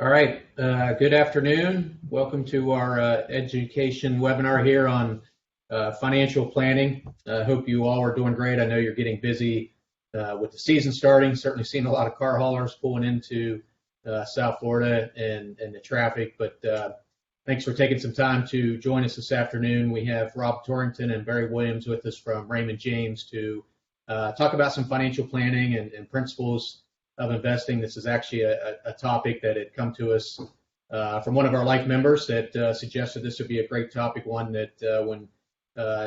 All right, good afternoon. Welcome to our education webinar here on financial planning. I hope you all are doing great. I know you're getting busy with the season starting. Certainly seeing a lot of car haulers pulling into South Florida and the traffic, but thanks for taking some time to join us this afternoon. We have Rob Torrington and Barry Williams with us from Raymond James to talk about some financial planning and principles of investing. This is actually a topic that had come to us from one of our life members that suggested this would be a great topic, one that when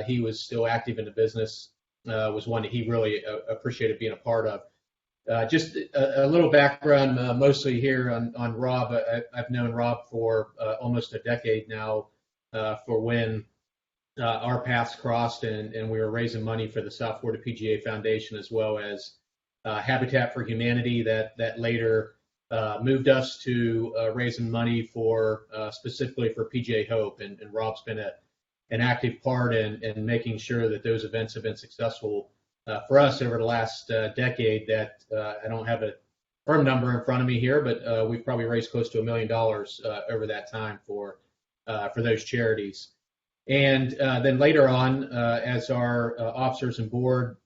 he was still active in the business was one that he really appreciated being a part of. Just a little background, mostly here on Rob. I've known Rob for almost a decade now, for when our paths crossed and we were raising money for the South Florida PGA Foundation, as well as Habitat for Humanity that later moved us to raising money for specifically for PGA Hope, and Rob's been an active part in making sure that those events have been successful for us over the last decade. That I don't have a firm number in front of me here, but we've probably raised close to $1 million over that time for those charities. And then later on, as our officers and board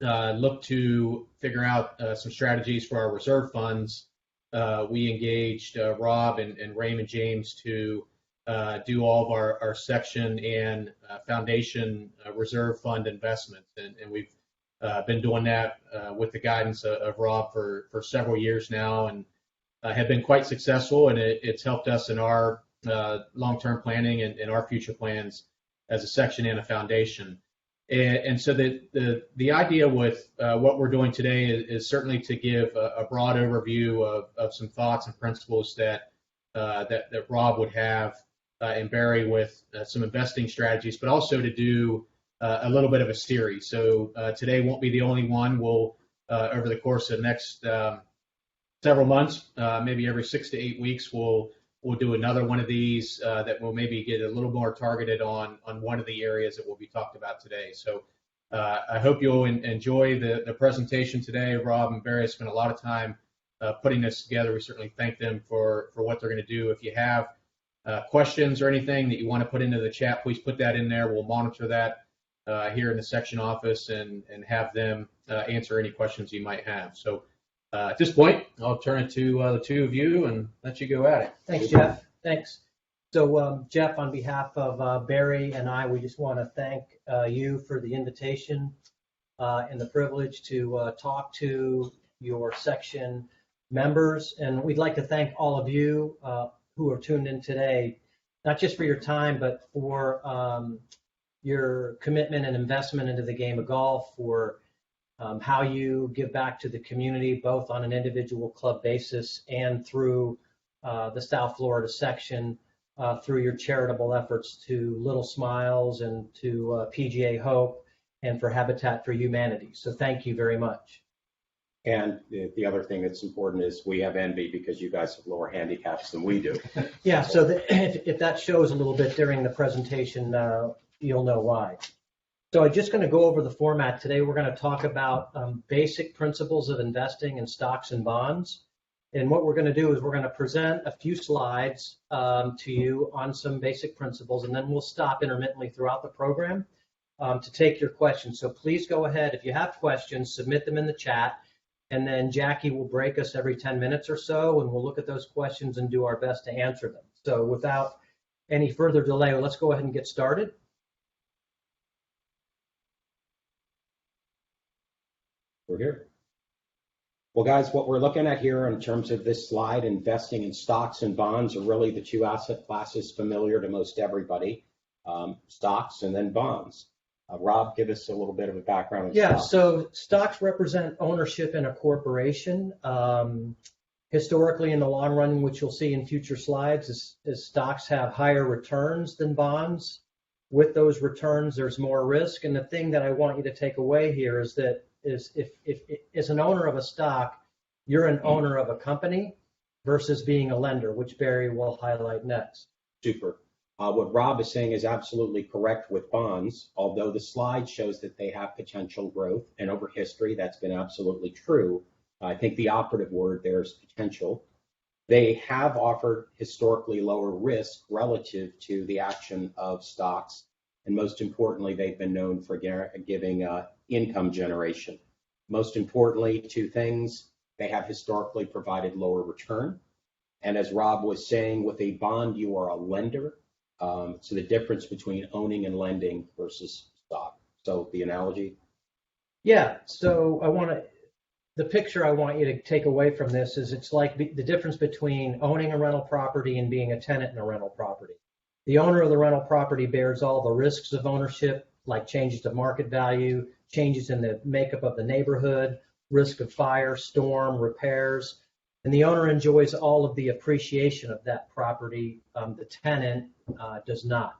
look to figure out some strategies for our reserve funds, we engaged Rob and Raymond James to do all of our section and foundation reserve fund investments. And we've been doing that with the guidance of Rob for several years now, and have been quite successful, and it's helped us in our long-term planning and our future plans as a section and a foundation. And so the idea with what we're doing today is certainly to give a broad overview of some thoughts and principles that Rob would have and Barry with some investing strategies, but also to do a little bit of a series. So today won't be the only one. We'll over the course of the next several months, maybe every 6 to 8 weeks, we'll do another one of these that will maybe get a little more targeted on one of the areas that will be talked about today. So I hope you'll enjoy the presentation today. Rob and Barry spent a lot of time putting this together. We certainly thank them for what they're going to do. If you have questions or anything that you want to put into the chat, please put that in there. We'll monitor that here in the section office and have them answer any questions you might have. So at this point, I'll turn it to the two of you and let you go at it. Thanks, Jeff. Thanks. So, Jeff, on behalf of Barry and I, we just want to thank you for the invitation and the privilege to talk to your section members. And we'd like to thank all of you who are tuned in today, not just for your time, but for your commitment and investment into the game of golf, for how you give back to the community, both on an individual club basis and through the South Florida section, through your charitable efforts to Little Smiles and to PGA Hope and for Habitat for Humanity. So thank you very much. And the other thing that's important is we have envy because you guys have lower handicaps than we do. Yeah, so if that shows a little bit during the presentation, you'll know why. So I'm just going to go over the format today. We're going to talk about basic principles of investing in stocks and bonds. And what we're going to do is we're going to present a few slides to you on some basic principles, and then we'll stop intermittently throughout the program to take your questions. So please go ahead. If you have questions, submit them in the chat, and then Jackie will break us every 10 minutes or so, and we'll look at those questions and do our best to answer them. So without any further delay, let's go ahead and get started. We're here. Well, guys, what we're looking at here in terms of this slide, investing in stocks and bonds, are really the two asset classes familiar to most everybody, stocks and then bonds. Rob, give us a little bit of a background on stocks. So stocks represent ownership in a corporation. Historically, in the long run, which you'll see in future slides, is stocks have higher returns than bonds. With those returns, there's more risk. And the thing that I want you to take away here is that if as an owner of a stock, you're an owner of a company versus being a lender, which Barry will highlight next. Super. What Rob is saying is absolutely correct with bonds, although the slide shows that they have potential growth, and over history, that's been absolutely true. I think the operative word there is potential. They have offered historically lower risk relative to the action of stocks. And most importantly, they've been known for giving income generation. Most importantly, two things, they have historically provided lower return. And as Rob was saying, with a bond, you are a lender. So the difference between owning and lending versus stock. So the analogy? Yeah, so the picture I want you to take away from this is it's like the difference between owning a rental property and being a tenant in a rental property. The owner of the rental property bears all the risks of ownership, like changes to market value, changes in the makeup of the neighborhood, risk of fire, storm, repairs, and the owner enjoys all of the appreciation of that property. The tenant does not.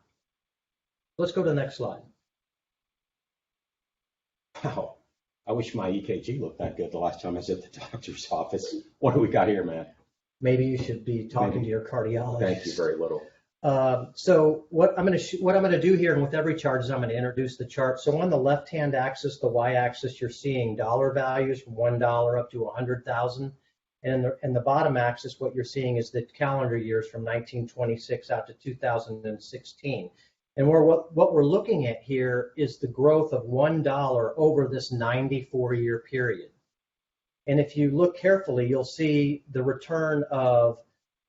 Let's go to the next slide. Wow. I wish my EKG looked that good the last time I was at the doctor's office. What do we got here, man? Maybe you should be talking to your cardiologist. Thank you, very little. So what I'm going to do here, and with every chart, is I'm going to introduce the chart. So on the left-hand axis, the y-axis, you're seeing dollar values from $1 up to 100,000, and the bottom axis, what you're seeing is the calendar years from 1926 out to 2016. And what we're looking at here is the growth of $1 over this 94-year period. And if you look carefully, you'll see the return of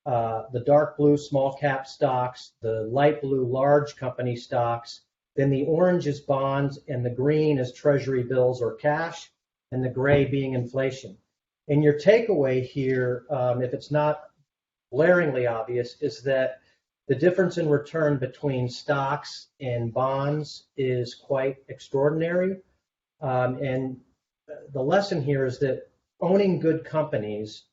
the dark blue small cap stocks, the light blue large company stocks, then the orange is bonds, and the green is treasury bills or cash, and the gray being inflation. And your takeaway here, if it's not glaringly obvious, is that the difference in return between stocks and bonds is quite extraordinary. And the lesson here is that owning good companies,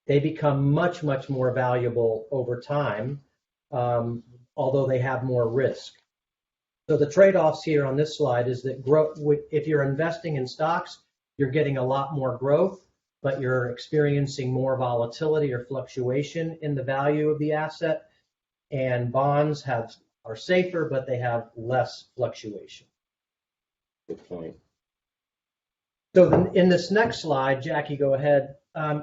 they become much, much more valuable over time, although they have more risk. So the trade-offs here on this slide is that if you're investing in stocks, you're getting a lot more growth, but you're experiencing more volatility or fluctuation in the value of the asset. And bonds are safer, but they have less fluctuation. Good point. So in this next slide, Jackie, go ahead.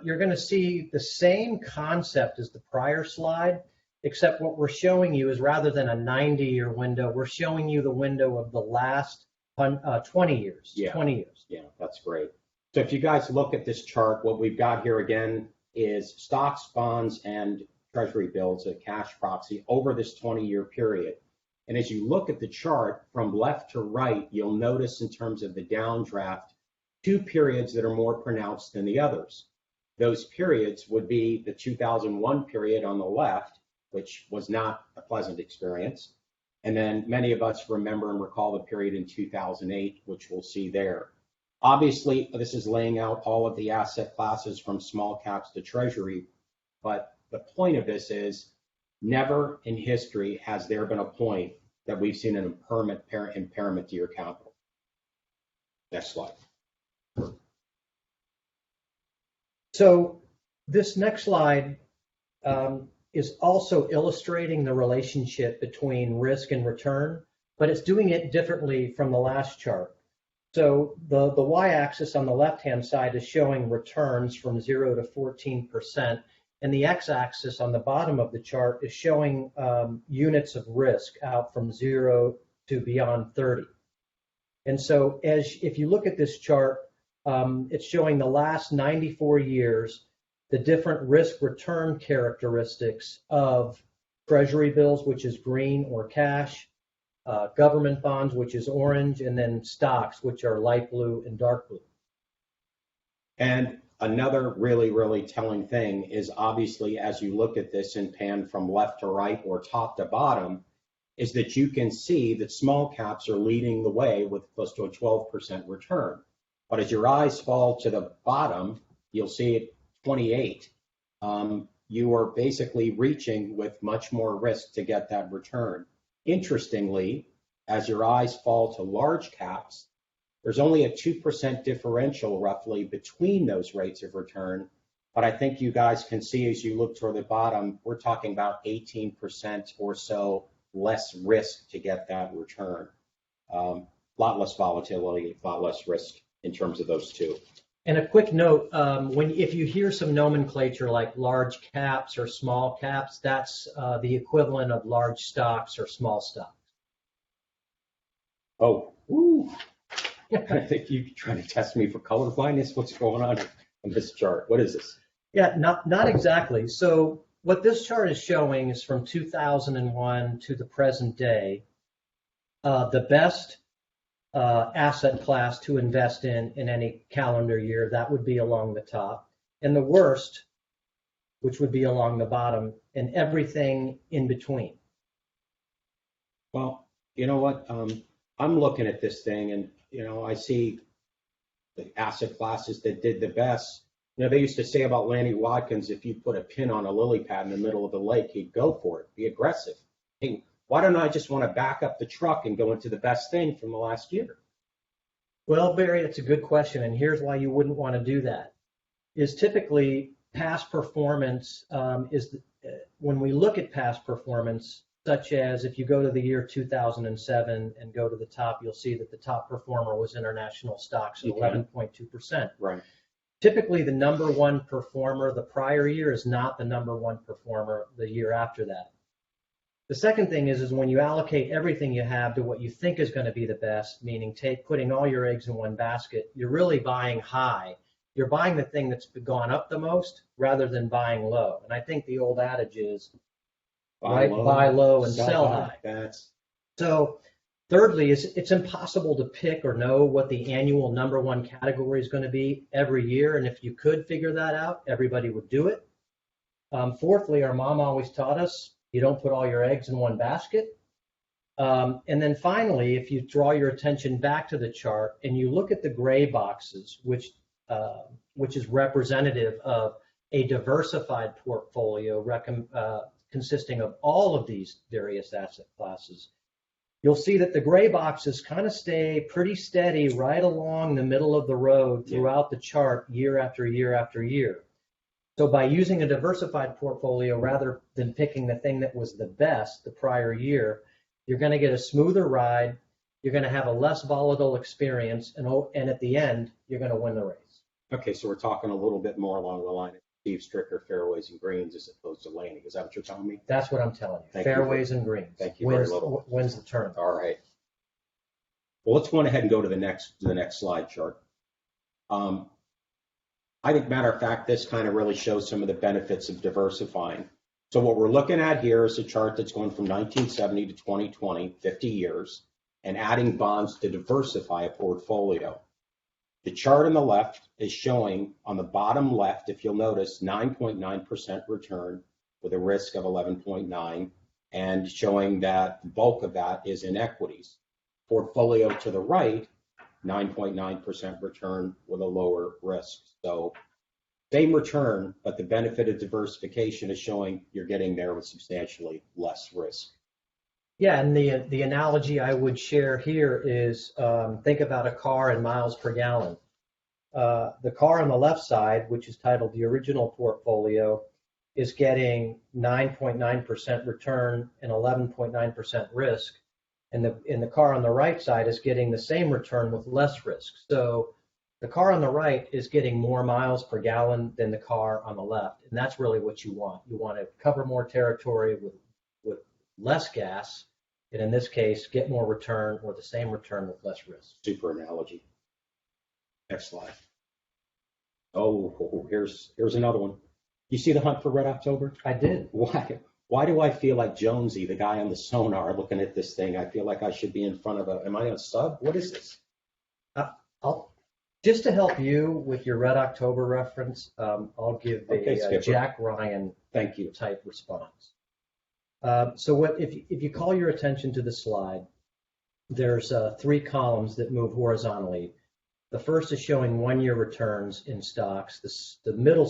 You're going to see the same concept as the prior slide, except what we're showing you is rather than a 90-year window, we're showing you the window of the last 20 years. Yeah. 20 years. Yeah, that's great. So if you guys look at this chart, what we've got here again is stocks, bonds, and treasury bills, a cash proxy over this 20-year period. And as you look at the chart from left to right, you'll notice in terms of the downdraft, two periods that are more pronounced than the others. Those periods would be the 2001 period on the left, which was not a pleasant experience. And then many of us remember and recall the period in 2008, which we'll see there. Obviously, this is laying out all of the asset classes from small caps to treasury, but the point of this is never in history has there been a point that we've seen an impairment to your capital. Next slide. So this next slide is also illustrating the relationship between risk and return, but it's doing it differently from the last chart. So the y-axis on the left-hand side is showing returns from 0 to 14%, and the x-axis on the bottom of the chart is showing units of risk out from 0 to beyond 30. And so if you look at this chart, it's showing the last 94 years, the different risk return characteristics of treasury bills, which is green or cash, government bonds, which is orange, and then stocks, which are light blue and dark blue. And another really, really telling thing is obviously as you look at this and pan from left to right or top to bottom, is that you can see that small caps are leading the way with close to a 12% return. But as your eyes fall to the bottom, you'll see at 28, you are basically reaching with much more risk to get that return. Interestingly, as your eyes fall to large caps, there's only a 2% differential roughly between those rates of return. But I think you guys can see as you look toward the bottom, we're talking about 18% or so less risk to get that return. Lot less volatility, a lot less risk in terms of those two. And a quick note, if you hear some nomenclature like large caps or small caps, that's the equivalent of large stocks or small stocks. Oh, woo. I think you're trying to test me for color blindness. What's going on this chart? What is this? Yeah, not exactly. So what this chart is showing is from 2001 to the present day, the best asset class to invest in any calendar year, that would be along the top, and the worst, which would be along the bottom, and everything in between. Well, you know what? I'm looking at this thing, and I see the asset classes that did the best. They used to say about Lanny Watkins, if you put a pin on a lily pad in the middle of the lake, he'd go for it, be aggressive. Hey, why don't I just want to back up the truck and go into the best thing from the last year? Well, Barry, it's a good question, and here's why you wouldn't want to do that. Is typically past performance when we look at past performance, such as if you go to the year 2007 and go to the top, you'll see that the top performer was international stocks at 11.2%. Right. Typically, the number one performer the prior year is not the number one performer the year after that. The second thing is when you allocate everything you have to what you think is going to be the best, meaning putting all your eggs in one basket, you're really buying high. You're buying the thing that's gone up the most rather than buying low. And I think the old adage is buy low and sell high. So thirdly, it's impossible to pick or know what the annual number one category is going to be every year. And if you could figure that out, everybody would do it. Fourthly, our mom always taught us, you don't put all your eggs in one basket. And then finally, if you draw your attention back to the chart and you look at the gray boxes, which is representative of a diversified portfolio consisting of all of these various asset classes, you'll see that the gray boxes kind of stay pretty steady right along the middle of the road throughout the chart year after year after year. So by using a diversified portfolio rather than picking the thing that was the best the prior year, you're going to get a smoother ride, you're going to have a less volatile experience, and at the end, you're going to win the race. Okay, so we're talking a little bit more along the line of Steve Stricker, fairways and greens, as opposed to Lanny. Is that what you're telling me? That's what I'm telling you. Fairways and greens. Thank you very little. Wins the tournament. All right. Well, let's go ahead and go to the next slide chart. I think, matter of fact, this kind of really shows some of the benefits of diversifying. So what we're looking at here is a chart that's going from 1970 to 2020, 50 years, and adding bonds to diversify a portfolio. The chart on the left is showing, on the bottom left, if you'll notice, 9.9% return with a risk of 11.9, and showing that the bulk of that is in equities. Portfolio to the right, 9.9% return with a lower risk. So same return, but the benefit of diversification is showing you're getting there with substantially less risk. Yeah, and the analogy I would share here is think about a car in miles per gallon. The car on the left side, which is titled the original portfolio, is getting 9.9% return and 11.9% risk. And the car on the right side is getting the same return with less risk. So the car on the right is getting more miles per gallon than the car on the left. And that's really what you want. You want to cover more territory with less gas, and in this case, get more return or the same return with less risk. Super analogy. Next slide. Oh, here's another one. You see the hunt for Red October? I did. Why do I feel like Jonesy, the guy on the sonar, looking at this thing? I feel like I should be in front of am I on a sub? What is this? Just to help you with your Red October reference, I'll give a Jack Ryan Thank you type response. So if you call your attention to the slide, there's 3 columns that move horizontally. The first is showing 1-year returns in stocks. The middle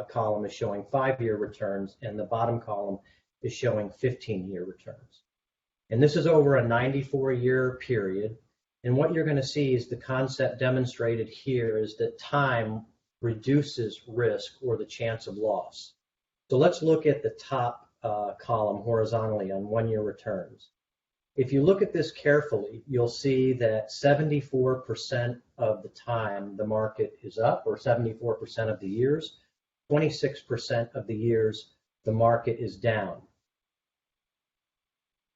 column is showing 5-year returns, and the bottom column is showing 15-year returns. And this is over a 94-year period. And what you're going to see is the concept demonstrated here is that time reduces risk or the chance of loss. So let's look at the top column horizontally on 1-year returns. If you look at this carefully, you'll see that 74% of the time the market is up, or 74% of the years, 26% of the years the market is down.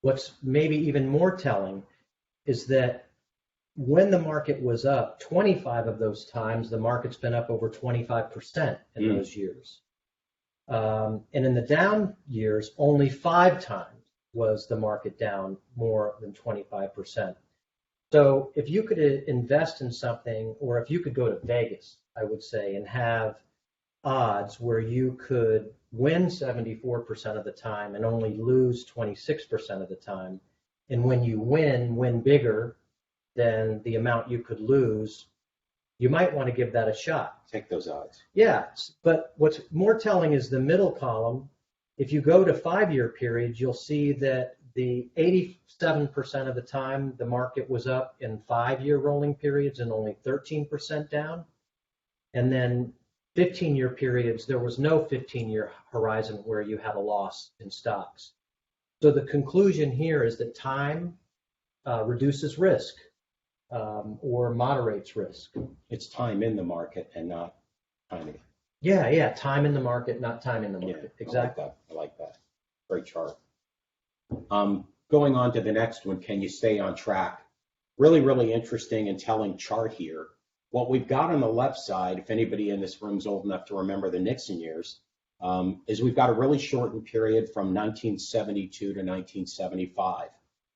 What's maybe even more telling is that when the market was up, 25 of those times, the market's been up over 25% in those years. And in the down years, only 5 times was the market down more than 25%. So if you could invest in something, or if you could go to Vegas, I would say, and have odds where you could win 74% of the time and only lose 26% of the time, and when you win bigger than the amount you could lose, you might want to give that a shot. Take those odds. Yeah, but what's more telling is the middle column. If you go to 5-year periods, you'll see that the 87% of the time the market was up in 5-year rolling periods and only 13% down. And then 15-year periods, there was no 15-year horizon where you had a loss in stocks. So the conclusion here is that time reduces risk or moderates risk. It's time in the market and not timing. Yeah, time in the market, not time in the market. Yeah, exactly. I like that. Great chart. Going on to the next one, can you stay on track? Really, really interesting and telling chart here. What we've got on the left side, if anybody in this room is old enough to remember the Nixon years, is we've got a really shortened period from 1972 to 1975.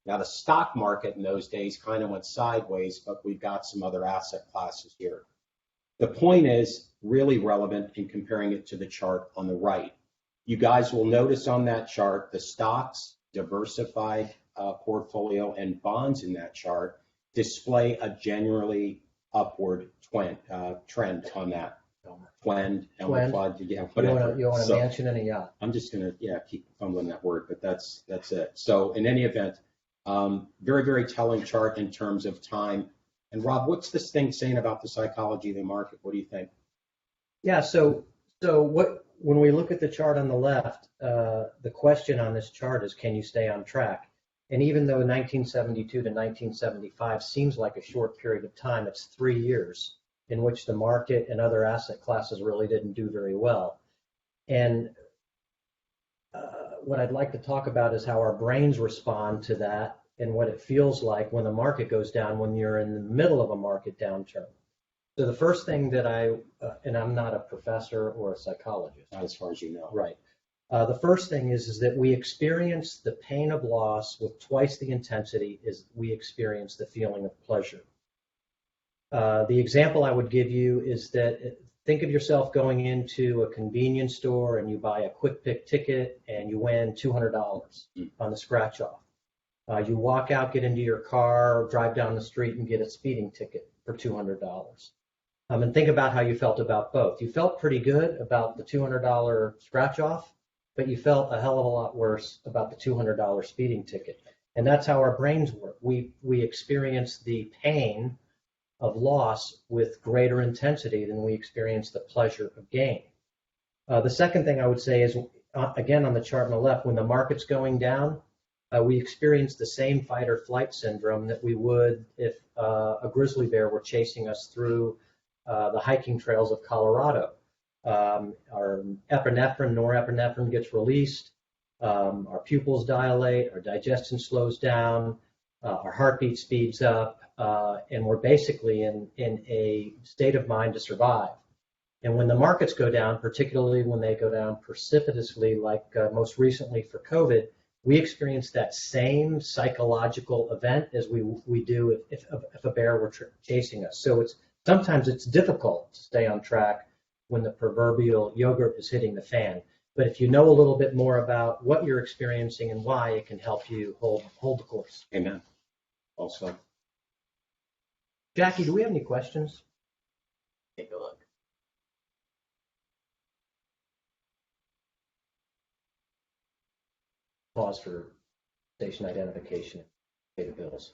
Now, the stock market in those days kind of went sideways, but we've got some other asset classes here. The point is really relevant in comparing it to the chart on the right. You guys will notice on that chart the stocks, diversified portfolio, and bonds in that chart display a generally upward trend on that. Twend. You want to mention any yacht? I'm just going to keep fumbling that word, but that's it. So in any event, very, very telling chart in terms of time. And Rob, what's this thing saying about the psychology of the market? What do you think? Yeah, so when we look at the chart on the left, the question on this chart is, can you stay on track? And even though 1972 to 1975 seems like a short period of time, it's 3 years in which the market and other asset classes really didn't do very well. And what I'd like to talk about is how our brains respond to that and what it feels like when the market goes down when you're in the middle of a market downturn. So the first thing that and I'm not a professor or a psychologist. Not as far as you know. Right. The first thing is that we experience the pain of loss with twice the intensity as we experience the feeling of pleasure. The example I would give you is that think of yourself going into a convenience store and you buy a quick pick ticket and you win $200 on the scratch off. You walk out, get into your car, drive down the street and get a speeding ticket for $200. And think about how you felt about both. You felt pretty good about the $200 scratch off, but you felt a hell of a lot worse about the $200 speeding ticket. And that's how our brains work. We experience the pain of loss with greater intensity than we experience the pleasure of gain. The second thing I would say is, again, on the chart on the left, when the market's going down, we experience the same fight or flight syndrome that we would if a grizzly bear were chasing us through the hiking trails of Colorado. Our epinephrine, norepinephrine gets released, our pupils dilate, our digestion slows down, our heartbeat speeds up, and we're basically in a state of mind to survive. And when the markets go down, particularly when they go down precipitously, like most recently for COVID, we experience that same psychological event as we do if a bear were chasing us. So sometimes it's difficult to stay on track when the proverbial yogurt is hitting the fan. But if you know a little bit more about what you're experiencing and why, it can help you hold the course. Amen. Also, Jackie, do we have any questions? Take a look. Pause for station identification and pay the bills.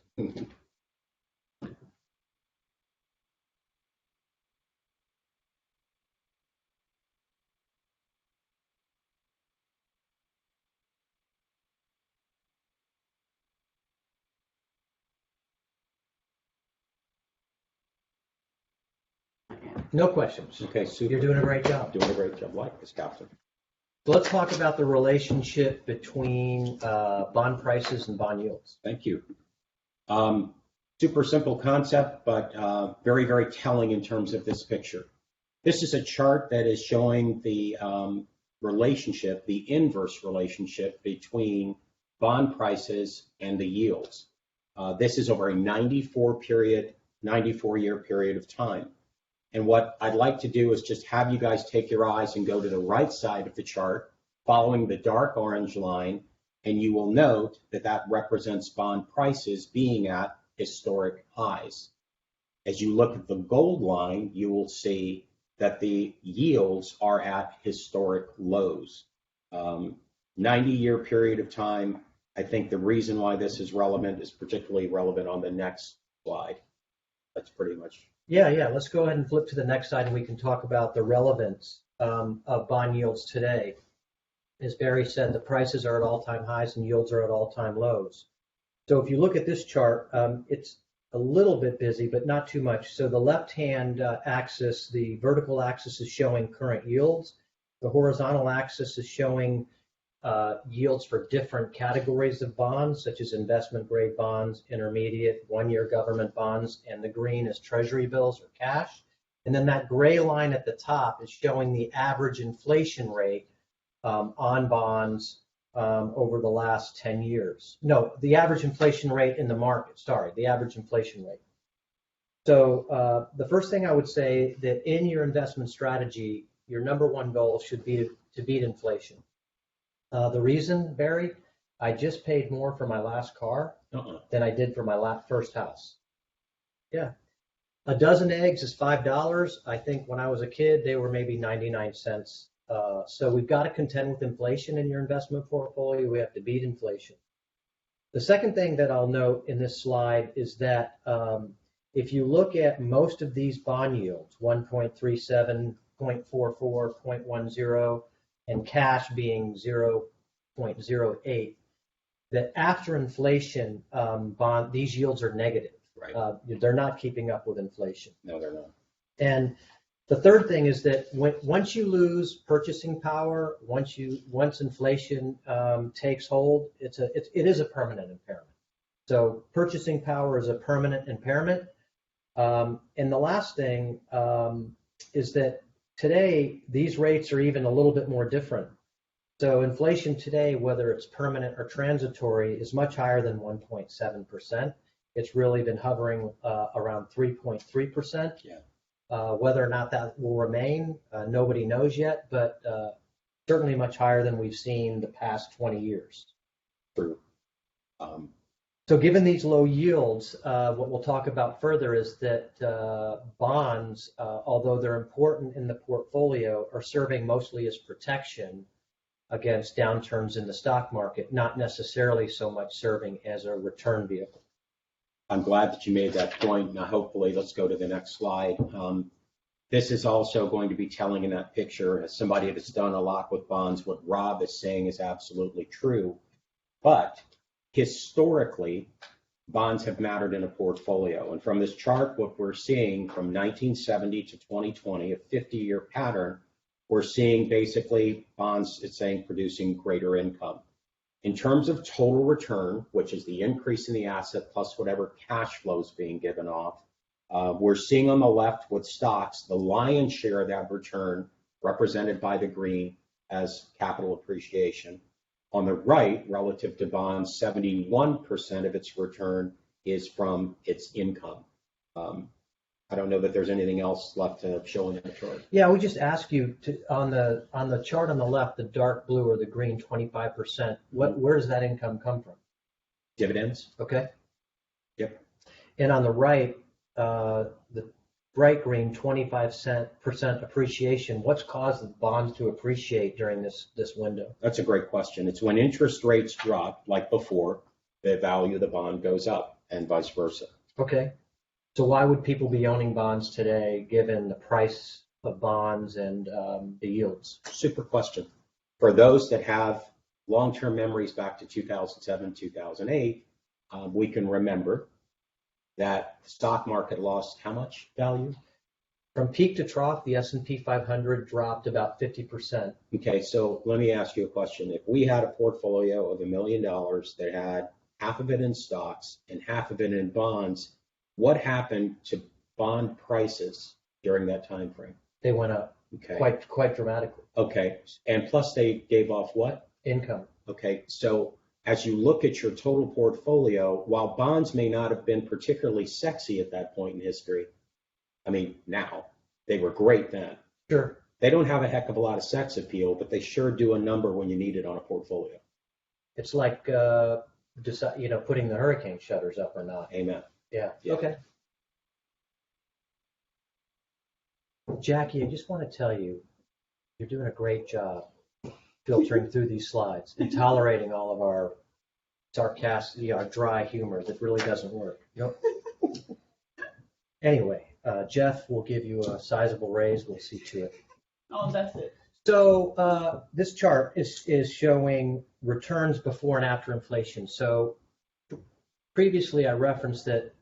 No questions. Okay, super. You're doing a great job. Doing a great job. Like this, Captain. So let's talk about the relationship between bond prices and bond yields. Thank you. Super simple concept, but very, very telling in terms of this picture. This is a chart that is showing the relationship, the inverse relationship between bond prices and the yields. This is over a 94-year period of time. And what I'd like to do is just have you guys take your eyes and go to the right side of the chart, following the dark orange line, and you will note that that represents bond prices being at historic highs. As you look at the gold line, you will see that the yields are at historic lows. 90-year period of time. I think the reason why this is relevant is particularly relevant on the next slide. That's pretty much. Yeah. Let's go ahead and flip to the next slide and we can talk about the relevance of bond yields today. As Barry said, the prices are at all-time highs and yields are at all-time lows. So if you look at this chart, it's a little bit busy, but not too much. So the left-hand axis, the vertical axis is showing current yields. The horizontal axis is showing yields for different categories of bonds, such as investment-grade bonds, intermediate, one-year government bonds, and the green is treasury bills or cash. And then that gray line at the top is showing the average inflation rate on bonds over the last 10 years. No, the average inflation rate in the market, the average inflation rate. So the first thing I would say that in your investment strategy, your number one goal should be to beat inflation. The reason, Barry, I just paid more for my last car than I did for my first house. Yeah. A dozen eggs is $5. I think when I was a kid, they were maybe 99 cents. So we've got to contend with inflation in your investment portfolio. We have to beat inflation. The second thing that I'll note in this slide is that if you look at most of these bond yields, 1.37, 0.44, 0.10, and cash being 0.08, that after inflation, these yields are negative. Right. They're not keeping up with inflation. No, they're not. And the third thing is that once you lose purchasing power, once inflation takes hold, it is a permanent impairment. So purchasing power is a permanent impairment. And the last thing is that today these rates are even a little bit more different. So inflation today, whether it's permanent or transitory, is much higher than 1.7%. It's really been hovering around 3.3%. Yeah. Whether or not that will remain, nobody knows yet, but certainly much higher than we've seen the past 20 years. True. So given these low yields, what we'll talk about further is that bonds, although they're important in the portfolio, are serving mostly as protection against downturns in the stock market, not necessarily so much serving as a return vehicle. I'm glad that you made that point. Now, hopefully, let's go to the next slide. This is also going to be telling in that picture. As somebody that's done a lot with bonds, what Rob is saying is absolutely true. But historically, bonds have mattered in a portfolio. And from this chart, what we're seeing from 1970 to 2020, a 50-year pattern, we're seeing basically bonds, it's saying, producing greater income. In terms of total return, which is the increase in the asset plus whatever cash flow is being given off, we're seeing on the left with stocks, the lion's share of that return represented by the green as capital appreciation. On the right, relative to bonds, 71% of its return is from its income. I don't know that there's anything else left to show in the chart. Yeah, we just ask you on the chart on the left, the dark blue or the green 25%. Where does that income come from? Dividends. Okay. Yep. And on the right, the bright green 25% appreciation. What's caused the bonds to appreciate during this window? That's a great question. It's when interest rates drop, like before, the value of the bond goes up, and vice versa. Okay. So why would people be owning bonds today, given the price of bonds and the yields? Super question. For those that have long-term memories back to 2007, 2008, we can remember that the stock market lost how much value? From peak to trough, the S&P 500 dropped about 50%. Okay, so let me ask you a question. If we had a portfolio of $1 million that had half of it in stocks and half of it in bonds, what happened to bond prices during that time frame? They went up quite dramatically. Okay, and plus they gave off what? Income. Okay, so as you look at your total portfolio, while bonds may not have been particularly sexy at that point in history, I mean, now, they were great then. Sure. They don't have a heck of a lot of sex appeal, but they sure do a number when you need it on a portfolio. It's like, putting the hurricane shutters up or not. Amen. Yeah. Yeah. Okay. Jackie, I just want to tell you, you're doing a great job filtering through these slides and tolerating all of our sarcastic, our dry humor that really doesn't work. Yep. Anyway, Jeff will give you a sizable raise. We'll see to it. Oh, that's it. So this chart is showing returns before and after inflation. So previously I referenced that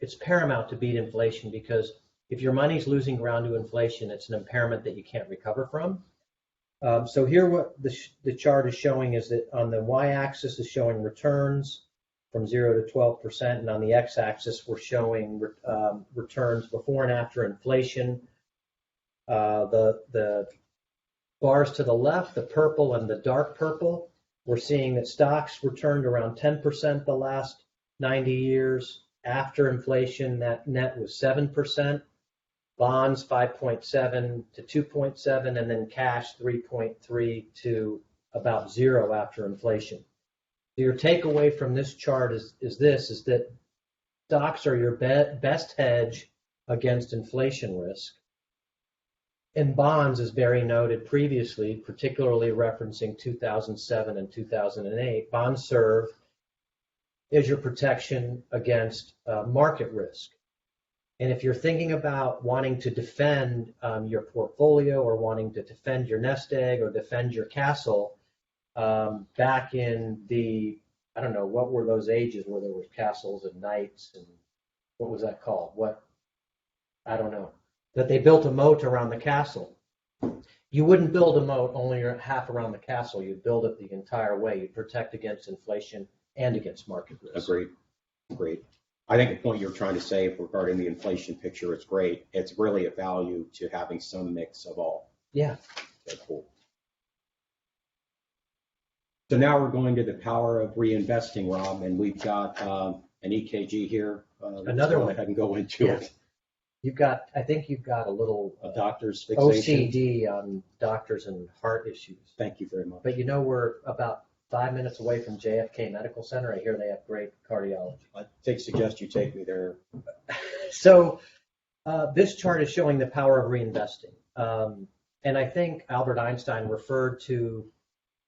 it's paramount to beat inflation, because if your money's losing ground to inflation, it's an impairment that you can't recover from. So here what the chart is showing is that on the y-axis is showing returns from 0 to 12%, and on the x-axis we're showing returns before and after inflation. The bars to the left, the purple and the dark purple, we're seeing that stocks returned around 10% the last 90 years. After inflation, that net was 7%. Bonds 5.7 to 2.7, and then cash 3.3 to about 0 after inflation. So your takeaway from this chart is that stocks are your best hedge against inflation risk. And bonds, as Barry noted previously, particularly referencing 2007 and 2008, bonds serve as your protection against market risk. And if you're thinking about wanting to defend your portfolio, or wanting to defend your nest egg or defend your castle, back in the, I don't know, what were those ages where there were castles and knights, and what was that called? I don't know. That they built a moat around the castle. You wouldn't build a moat only half around the castle. You'd build it the entire way. You'd protect against inflation and against market risk. Agreed. I think the point you're trying to say regarding the inflation picture is great. It's really a value to having some mix of all. Yeah. Okay, cool. So now we're going to the power of reinvesting, Rob, and we've got an EKG here. Another one. I can go into it. I think you've got a little A doctor's fixation. OCD on doctors and heart issues. Thank you very much. But we're about 5 minutes away from JFK Medical Center. I hear they have great cardiology. I suggest you take me there. So this chart is showing the power of reinvesting. And I think Albert Einstein referred to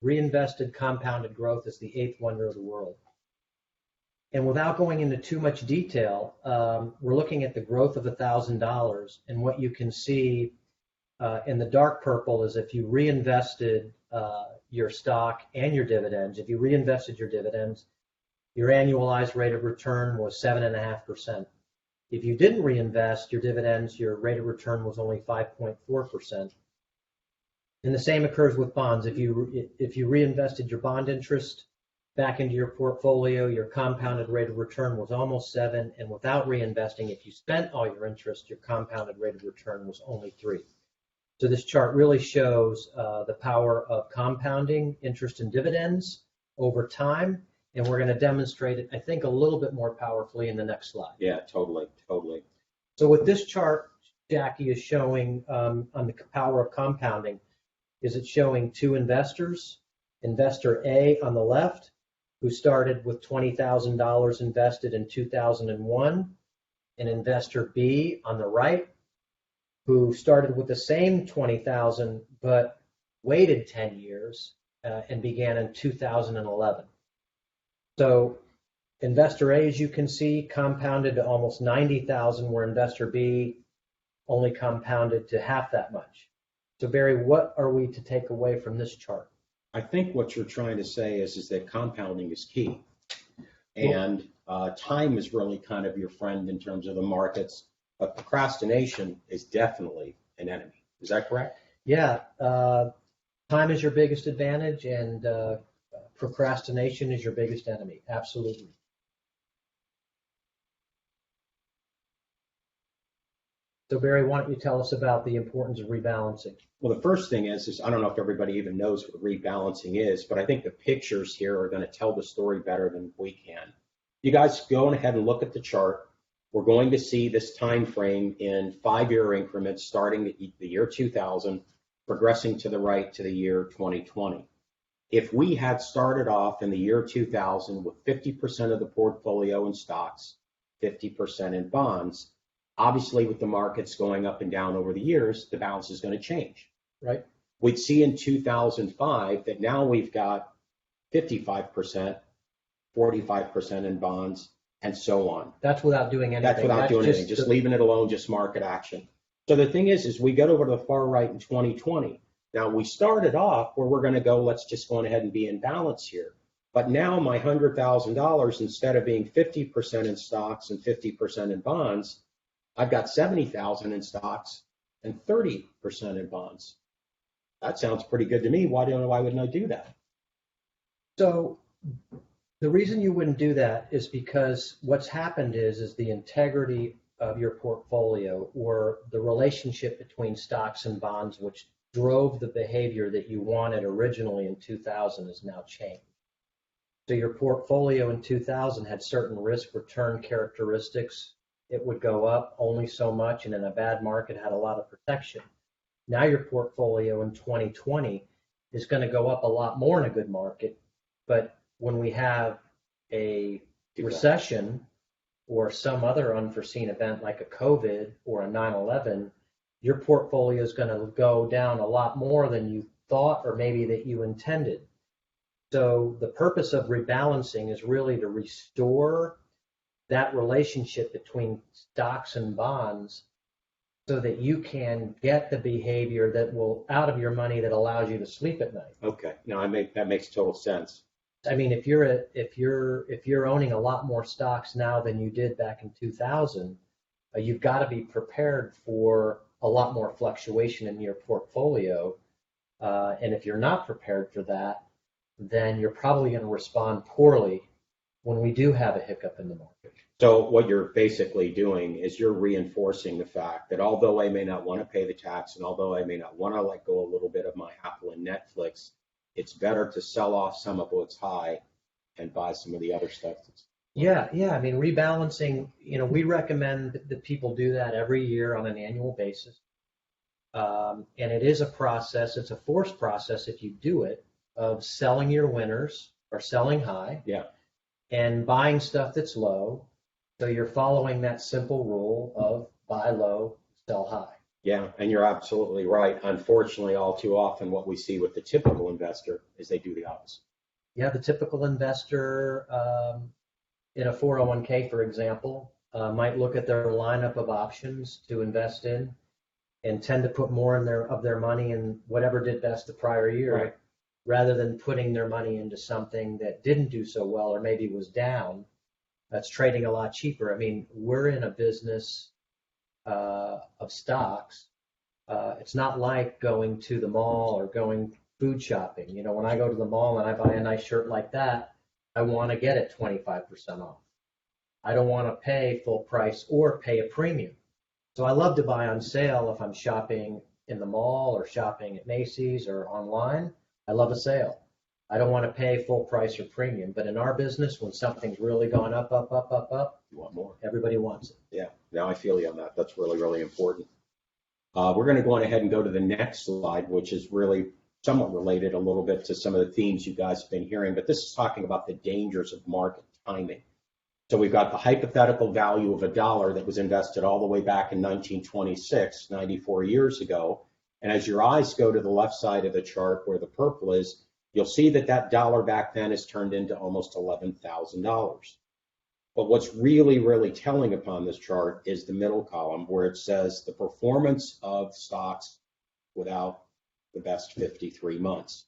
reinvested compounded growth as the eighth wonder of the world. And without going into too much detail, we're looking at the growth of $1,000. And what you can see in the dark purple is if you reinvested your stock and your dividends, if you reinvested your dividends, your annualized rate of return was 7.5%. If you didn't reinvest your dividends, your rate of return was only 5.4%. And the same occurs with bonds. If you reinvested your bond interest back into your portfolio, your compounded rate of return was almost 7%, and without reinvesting, if you spent all your interest, your compounded rate of return was only 3%. So this chart really shows the power of compounding interest and dividends over time, and we're going to demonstrate it, I think, a little bit more powerfully in the next slide. Yeah, totally. So what this chart, Jackie, is showing on the power of compounding is it's showing two investors. Investor A on the left, who started with $20,000 invested in 2001, and investor B on the right, who started with the same 20,000 but waited 10 years and began in 2011. So investor A, as you can see, compounded to almost 90,000, where investor B only compounded to half that much. So Barry, what are we to take away from this chart? I think what you're trying to say is that compounding is key. And time is really kind of your friend in terms of the markets. but procrastination is definitely an enemy. Is that correct? Yeah, time is your biggest advantage, and procrastination is your biggest enemy. Absolutely. So Barry, why don't you tell us about the importance of rebalancing? Well, the first thing is I don't know if everybody even knows what rebalancing is, but I think the pictures here are going to tell the story better than we can. You guys go ahead and look at the chart. We're going to see this time frame in 5-year increments starting the year 2000, progressing to the right to the year 2020. If we had started off in the year 2000 with 50% of the portfolio in stocks, 50% in bonds, obviously with the markets going up and down over the years, the balance is going to change. Right. We'd see in 2005 that now we've got 55%, 45% in bonds, and so on. That's without doing anything. That's without doing anything, just leaving it alone, just market action. So the thing is we get over to the far right in 2020. Now we started off where we're going to go, let's just go ahead and be in balance here. But now my $100,000, instead of being 50% in stocks and 50% in bonds, I've got 70,000 in stocks and 30% in bonds. That sounds pretty good to me. Why wouldn't I do that? So the reason you wouldn't do that is because what's happened is the integrity of your portfolio, or the relationship between stocks and bonds, which drove the behavior that you wanted originally in 2000, has now changed. So your portfolio in 2000 had certain risk return characteristics. It would go up only so much, and in a bad market had a lot of protection. Now your portfolio in 2020 is going to go up a lot more in a good market, but when we have a recession or some other unforeseen event like a COVID or a 9/11, your portfolio is going to go down a lot more than you thought or maybe that you intended. So the purpose of rebalancing is really to restore that relationship between stocks and bonds so that you can get the behavior that will out of your money that allows you to sleep at night. Okay, no, that makes total sense. I mean, if you're owning a lot more stocks now than you did back in 2000, you've got to be prepared for a lot more fluctuation in your portfolio. And if you're not prepared for that, then you're probably going to respond poorly when we do have a hiccup in the market. So what you're basically doing is you're reinforcing the fact that although I may not want to pay the tax, and although I may not want to let go a little bit of my Apple and Netflix, it's better to sell off some of what's high and buy some of the other stuff. Yeah. I mean, rebalancing, we recommend that people do that every year on an annual basis. And it is a process. It's a forced process if you do it, of selling your winners or selling high. Yeah. And buying stuff that's low. So you're following that simple rule of buy low, sell high. Yeah, and you're absolutely right. Unfortunately, all too often what we see with the typical investor is they do the opposite. Yeah, the typical investor in a 401k, for example, might look at their lineup of options to invest in and tend to put more of their money in whatever did best the prior year, right, rather than putting their money into something that didn't do so well or maybe was down. That's trading a lot cheaper. I mean, we're in a business of stocks. It's not like going to the mall or going food shopping. When I go to the mall and I buy a nice shirt like that, I want to get it 25% off. I don't want to pay full price or pay a premium. So I love to buy on sale if I'm shopping in the mall or shopping at Macy's or online. I love a sale. I don't want to pay full price or premium. But in our business, when something's really gone up, you want more. Everybody wants it. Yeah, now I feel you on that. That's really, really important. We're going to go on ahead and go to the next slide, which is really somewhat related a little bit to some of the themes you guys have been hearing, but this is talking about the dangers of market timing. So we've got the hypothetical value of $1 that was invested all the way back in 1926, 94 years ago. And as your eyes go to the left side of the chart where the purple is, you'll see that that dollar back then has turned into almost $11,000. But what's really, really telling upon this chart is the middle column where it says the performance of stocks without the best 53 months.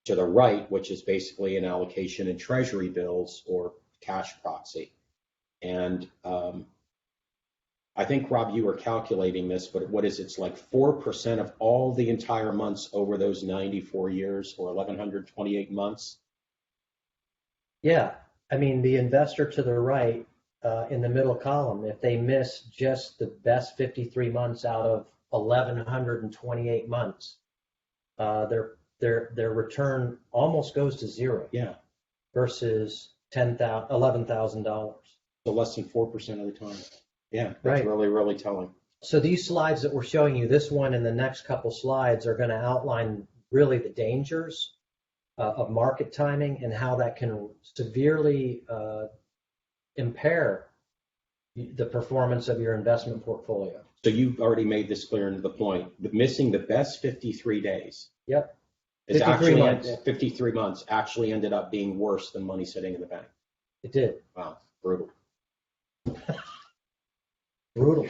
To the right, which is basically an allocation in treasury bills or cash proxy. And I think, Rob, you were calculating this, but what is it? It's like 4% of all the entire months over those 94 years or 1,128 months. Yeah, I mean, the investor to the right in the middle column, if they miss just the best 53 months out of 1,128 months, their return almost goes to zero. Yeah. Versus $11,000. So less than 4% of the time. Yeah, that's right. Really, really telling. So these slides that we're showing you, this one and the next couple slides, are going to outline really the dangers of market timing and how that can severely impair the performance of your investment portfolio. So you've already made this clear into the point. Missing the best 53 days. Yep. Is 53 actually months. 53 months actually ended up being worse than money sitting in the bank. It did. Wow, brutal. Brutal.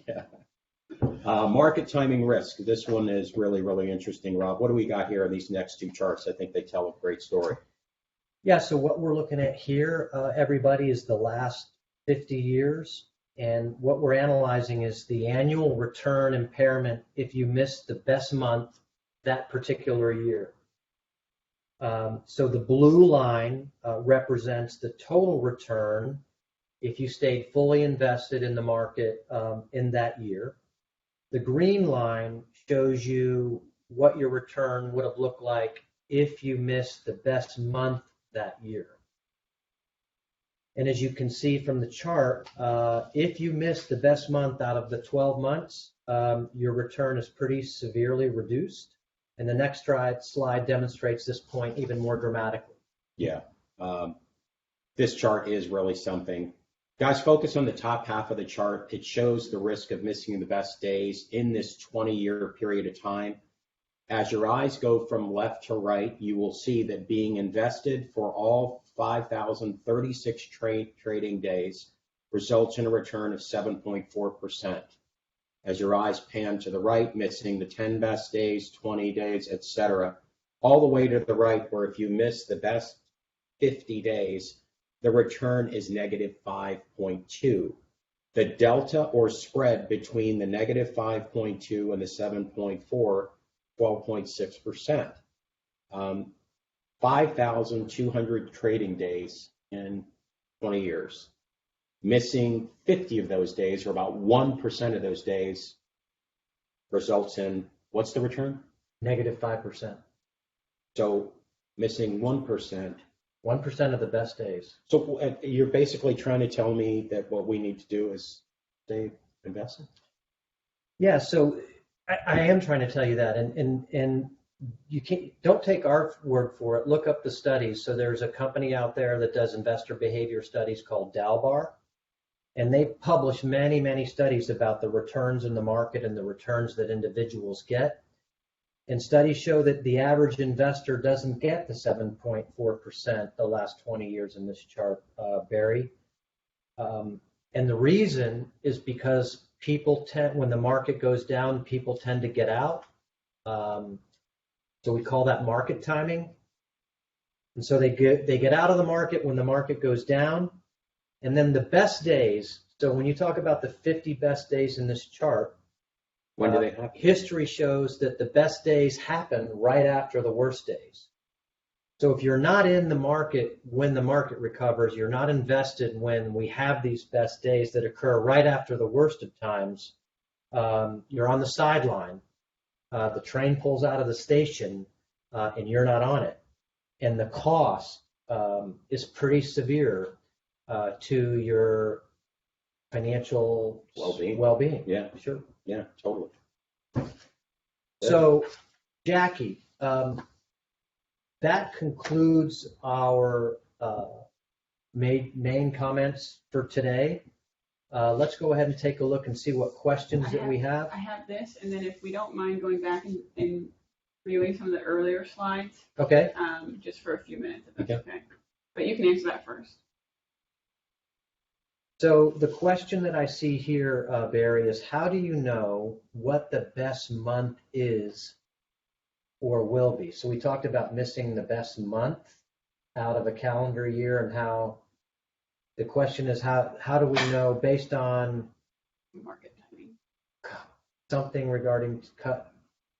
Yeah. Market timing risk. This one is really, really interesting, Rob. What do we got here in these next two charts? I think they tell a great story. Yeah, so what we're looking at here, everybody, is the last 50 years. And what we're analyzing is the annual return impairment if you missed the best month that particular year. So the blue line represents the total return if you stayed fully invested in the market in that year. The green line shows you what your return would have looked like if you missed the best month that year. And as you can see from the chart, if you miss the best month out of the 12 months, your return is pretty severely reduced. And the next slide demonstrates this point even more dramatically. Yeah, this chart is really something. Guys, focus on the top half of the chart. It shows the risk of missing the best days in this 20-year period of time. As your eyes go from left to right, you will see that being invested for all 5,036 trading days results in a return of 7.4%. As your eyes pan to the right, missing the 10 best days, 20 days, etc., all the way to the right, where if you miss the best 50 days, the return is negative 5.2. The delta or spread between the negative 5.2 and the 7.4, 12.6%. 5,200 trading days in 20 years. Missing 50 of those days, or about 1% of those days, results in, what's the return? Negative 5%. So missing 1%. 1% of the best days. So you're basically trying to tell me that what we need to do is stay invested? Yeah, so I am trying to tell you that, and you don't take our word for it. Look up the studies. So there's a company out there that does investor behavior studies called Dalbar, and they publish many, many studies about the returns in the market and the returns that individuals get. And studies show that the average investor doesn't get the 7.4% the last 20 years in this chart, Barry. And the reason is because people tend, when the market goes down, people tend to get out. So we call that market timing. And so they get out of the market when the market goes down. And then the best days, so when you talk about the 50 best days in this chart, when do they happen? History shows that the best days happen right after the worst days. So if you're not in the market when the market recovers, you're not invested when we have these best days that occur right after the worst of times, you're on the sideline. The train pulls out of the station and you're not on it. And the cost is pretty severe to your financial well-being. Yeah, sure. Yeah, totally. So, Jackie, that concludes our main comments for today. Let's go ahead and take a look and see what questions that we have. I have this, and then if we don't mind going back and reviewing some of the earlier slides. Okay. Just for a few minutes, if that's okay. But you can answer that first. So the question that I see here, Barry, is how do you know what the best month is or will be? So we talked about missing the best month out of a calendar year, and how the question is how do we know based on market timing. Something regarding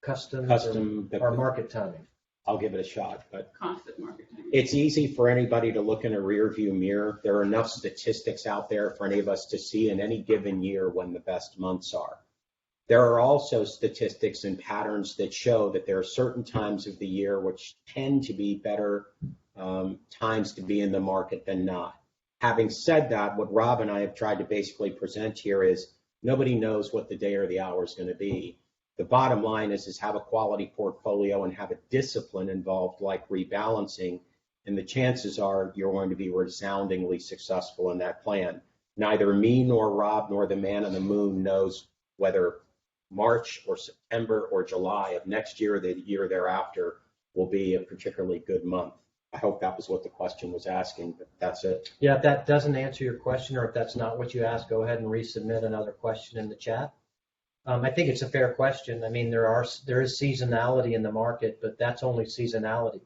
customs Custom, or market timing. I'll give it a shot, but Constant market timing. it's easy for anybody to look in a rear view mirror. There are enough statistics out there for any of us to see in any given year when the best months are. There are also statistics and patterns that show that there are certain times of the year which tend to be better times to be in the market than not. Having said that, what Rob and I have tried to basically present here is nobody knows what the day or the hour is going to be. The bottom line is have a quality portfolio and have a discipline involved like rebalancing, and the chances are you're going to be resoundingly successful in that plan. Neither me nor Rob nor the man on the moon knows whether March or September or July of next year or the year thereafter will be a particularly good month. I hope that was what the question was asking, but that's it. Yeah, if that doesn't answer your question, or if that's not what you asked, go ahead and resubmit another question in the chat. I think it's a fair question. I mean, there is seasonality in the market, but that's only seasonality.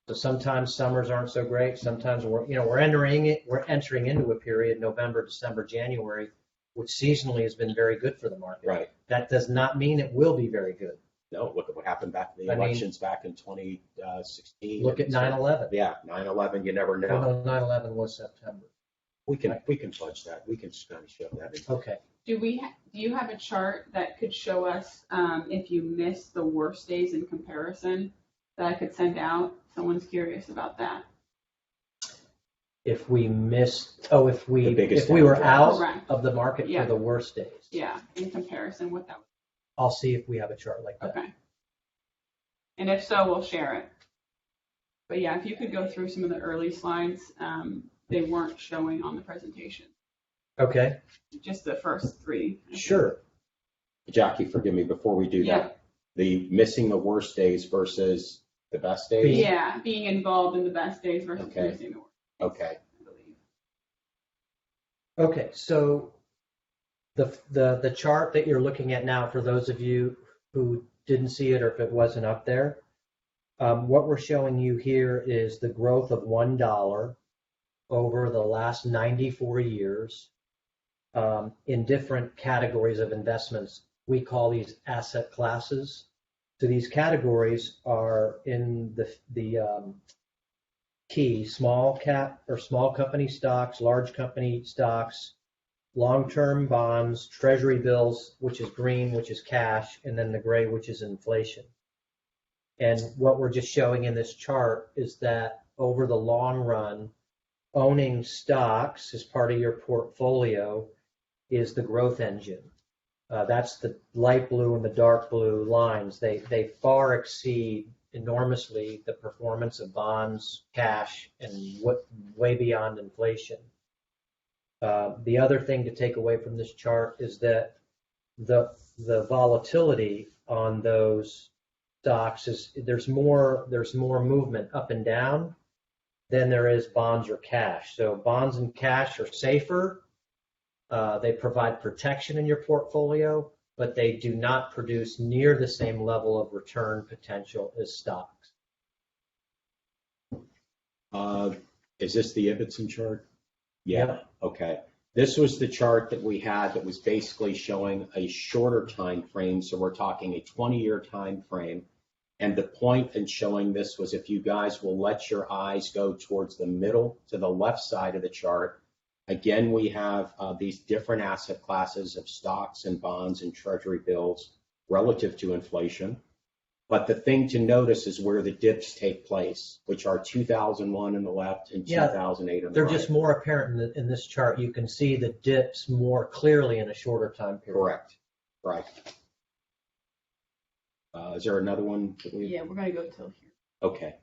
So sometimes summers aren't so great. Sometimes we're entering into a period, November, December, January, which seasonally has been very good for the market. Right. That does not mean it will be very good. No, look at what happened back in the elections back in 2016. Look at 9/11. Yeah, 9/11, you never know. No, 9/11 was September. We can fudge that. We can just kind of show that in. Okay. Do you have a chart that could show us if you miss the worst days in comparison that I could send out? Someone's curious about that. If we missed, if we were out Correct. of the market Yeah. for the worst days. Yeah, in comparison with that. I'll see if we have a chart like that. Okay. And if so, we'll share it. But yeah, if you could go through some of the early slides, they weren't showing on the presentation. Okay. Just the first three. Sure. Jackie, forgive me, before we do Yeah. that, the missing the worst days versus the best days? Yeah, being involved in the best days versus Okay. missing the worst. Okay. I believe. Okay, so the chart that you're looking at now, for those of you who didn't see it or if it wasn't up there, what we're showing you here is the growth of $1 over the last 94 years in different categories of investments. We call these asset classes. So these categories are in the key: small cap or small company stocks, large company stocks, long-term bonds, treasury bills, which is green, which is cash, and then the gray, which is inflation. And what we're just showing in this chart is that over the long run, owning stocks as part of your portfolio is the growth engine. That's the light blue and the dark blue lines. They far exceed enormously the performance of bonds, cash, and way beyond inflation. The other thing to take away from this chart is that the volatility on those stocks there's more movement up and down than there is bonds or cash. So bonds and cash are safer. They provide protection in your portfolio, but they do not produce near the same level of return potential as stocks. Is this the Ibbotson chart? Yeah. Okay. This was the chart that we had that was basically showing a shorter time frame. So we're talking a 20-year time frame. And the point in showing this was, if you guys will let your eyes go towards the middle to the left side of the chart, again, we have these different asset classes of stocks and bonds and treasury bills relative to inflation. But the thing to notice is where the dips take place, which are 2001 on the left and 2008 on the They're right. just more apparent in this chart. You can see the dips more clearly in a shorter time period. Correct. Right. Is there another one? Yeah, we're going to go till here. Okay.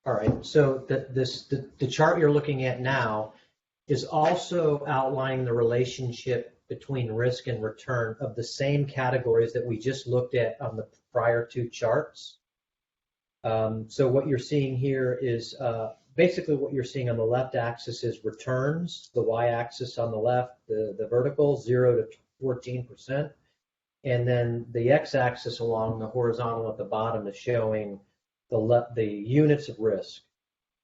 All right. So the chart you're looking at now is also outlining the relationship between risk and return of the same categories that we just looked at on the prior two charts. So what you're seeing here is basically what you're seeing on the left axis is returns, the y-axis on the left, the vertical, 0 to 14%. And then the x-axis along the horizontal at the bottom is showing the units of risk.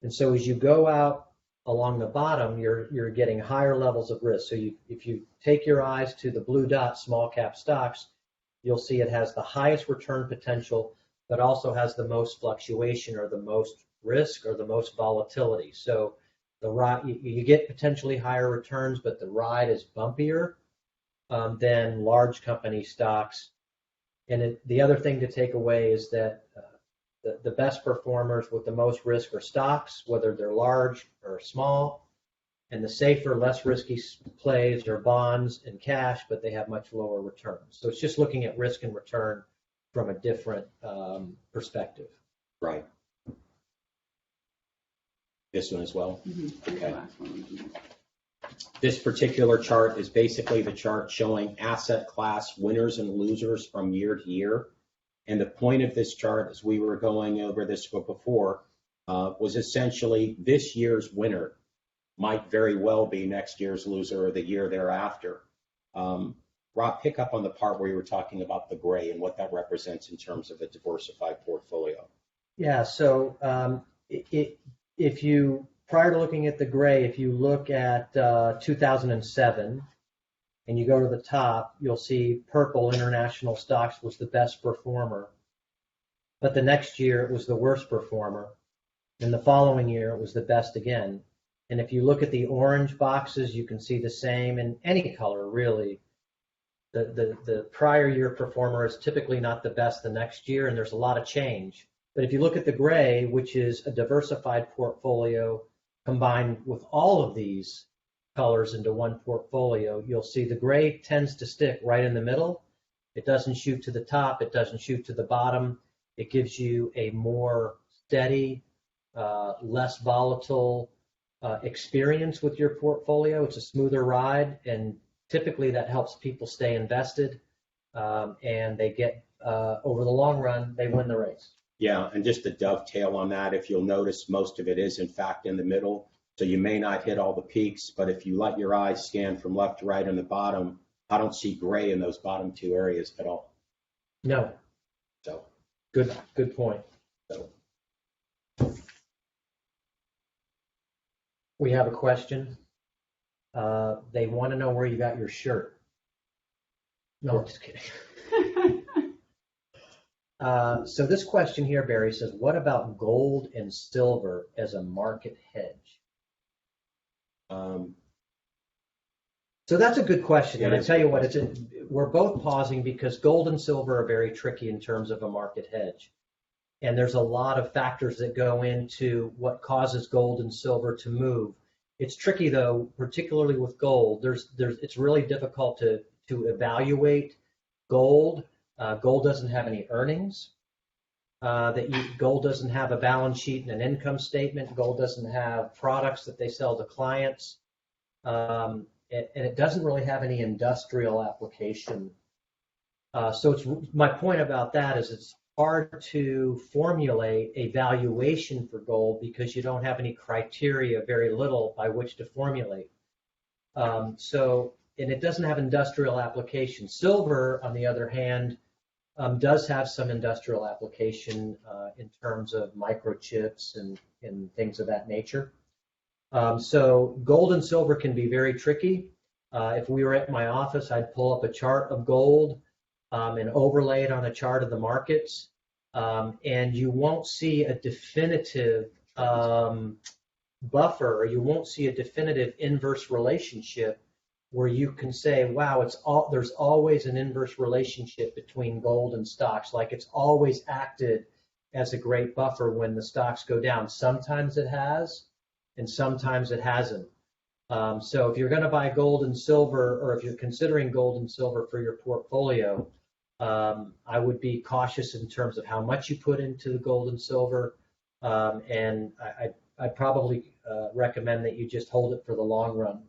And so as you go out along the bottom, you're getting higher levels of risk. So if you take your eyes to the blue dot, small cap stocks, you'll see it has the highest return potential, but also has the most fluctuation or the most risk or the most volatility. So the ride, you get potentially higher returns, but the ride is bumpier than large company stocks. And the other thing to take away is that the best performers with the most risk are stocks, whether they're large or small, and the safer, less risky plays are bonds and cash, but they have much lower returns. So it's just looking at risk and return from a different perspective. Right. This one as well? Mm-hmm. Okay. The last one. This particular chart is basically the chart showing asset class winners and losers from year to year. And the point of this chart, as we were going over this before, was essentially this year's winner might very well be next year's loser or the year thereafter. Rob, pick up on the part where you were talking about the gray and what that represents in terms of a diversified portfolio. Yeah, so if you, prior to looking at the gray, if you look at 2007 and you go to the top, you'll see purple, international stocks, was the best performer. But the next year it was the worst performer. And the following year it was the best again. And if you look at the orange boxes, you can see the same in any color, really. The prior year performer is typically not the best the next year, and there's a lot of change. But if you look at the gray, which is a diversified portfolio combined with all of these colors into one portfolio, you'll see the gray tends to stick right in the middle. It doesn't shoot to the top. It doesn't shoot to the bottom. It gives you a more steady, less volatile experience with your portfolio. It's a smoother ride, and typically that helps people stay invested, and they get, over the long run, they win the race. Yeah, and just to dovetail on that, if you'll notice, most of it is in fact in the middle. So you may not hit all the peaks, but if you let your eyes scan from left to right on the bottom, I don't see gray in those bottom two areas at all. No. So Good point. So. We have a question. They want to know where you got your shirt. No, I'm just kidding. So this question here, Barry, says, what about gold and silver as a market hedge? So that's a good question. And I tell you what, we're both pausing because gold and silver are very tricky in terms of a market hedge. And there's a lot of factors that go into what causes gold and silver to move. It's tricky though, particularly with gold. It's really difficult to evaluate gold. Gold doesn't have any earnings. Gold doesn't have a balance sheet and an income statement. Gold doesn't have products that they sell to clients. And it doesn't really have any industrial application. So my point about that is it's hard to formulate a valuation for gold because you don't have any criteria, very little, by which to formulate. And it doesn't have industrial application. Silver, on the other hand, does have some industrial application in terms of microchips and things of that nature. So gold and silver can be very tricky. If we were at my office, I'd pull up a chart of gold and overlay it on a chart of the markets, and you won't see a definitive buffer, or you won't see a definitive inverse relationship where you can say, wow, there's always an inverse relationship between gold and stocks, like it's always acted as a great buffer when the stocks go down. Sometimes it has, and sometimes it hasn't. So if you're going to buy gold and silver, or if you're considering gold and silver for your portfolio, I would be cautious in terms of how much you put into the gold and silver, and I'd probably recommend that you just hold it for the long run.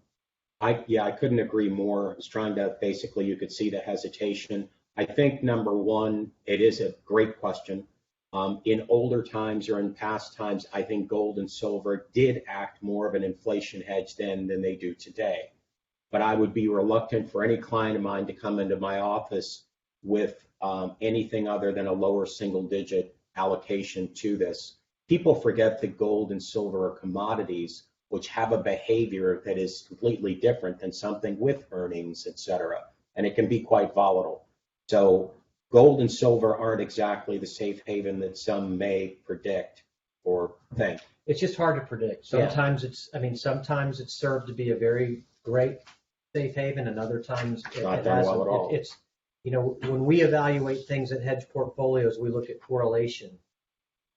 I couldn't agree more. I was trying to, basically, you could see the hesitation. I think, number one, it is a great question. In older times or in past times, I think gold and silver did act more of an inflation hedge then than they do today. But I would be reluctant for any client of mine to come into my office with anything other than a lower single-digit allocation to this. People forget that gold and silver are commodities which have a behavior that is completely different than something with earnings, et cetera. And it can be quite volatile. So gold and silver aren't exactly the safe haven that some may predict or think. It's just hard to predict. Sometimes sometimes it's served to be a very great safe haven, and other times it Not done well at all. It's, when we evaluate things at Hedge portfolios, we look at correlation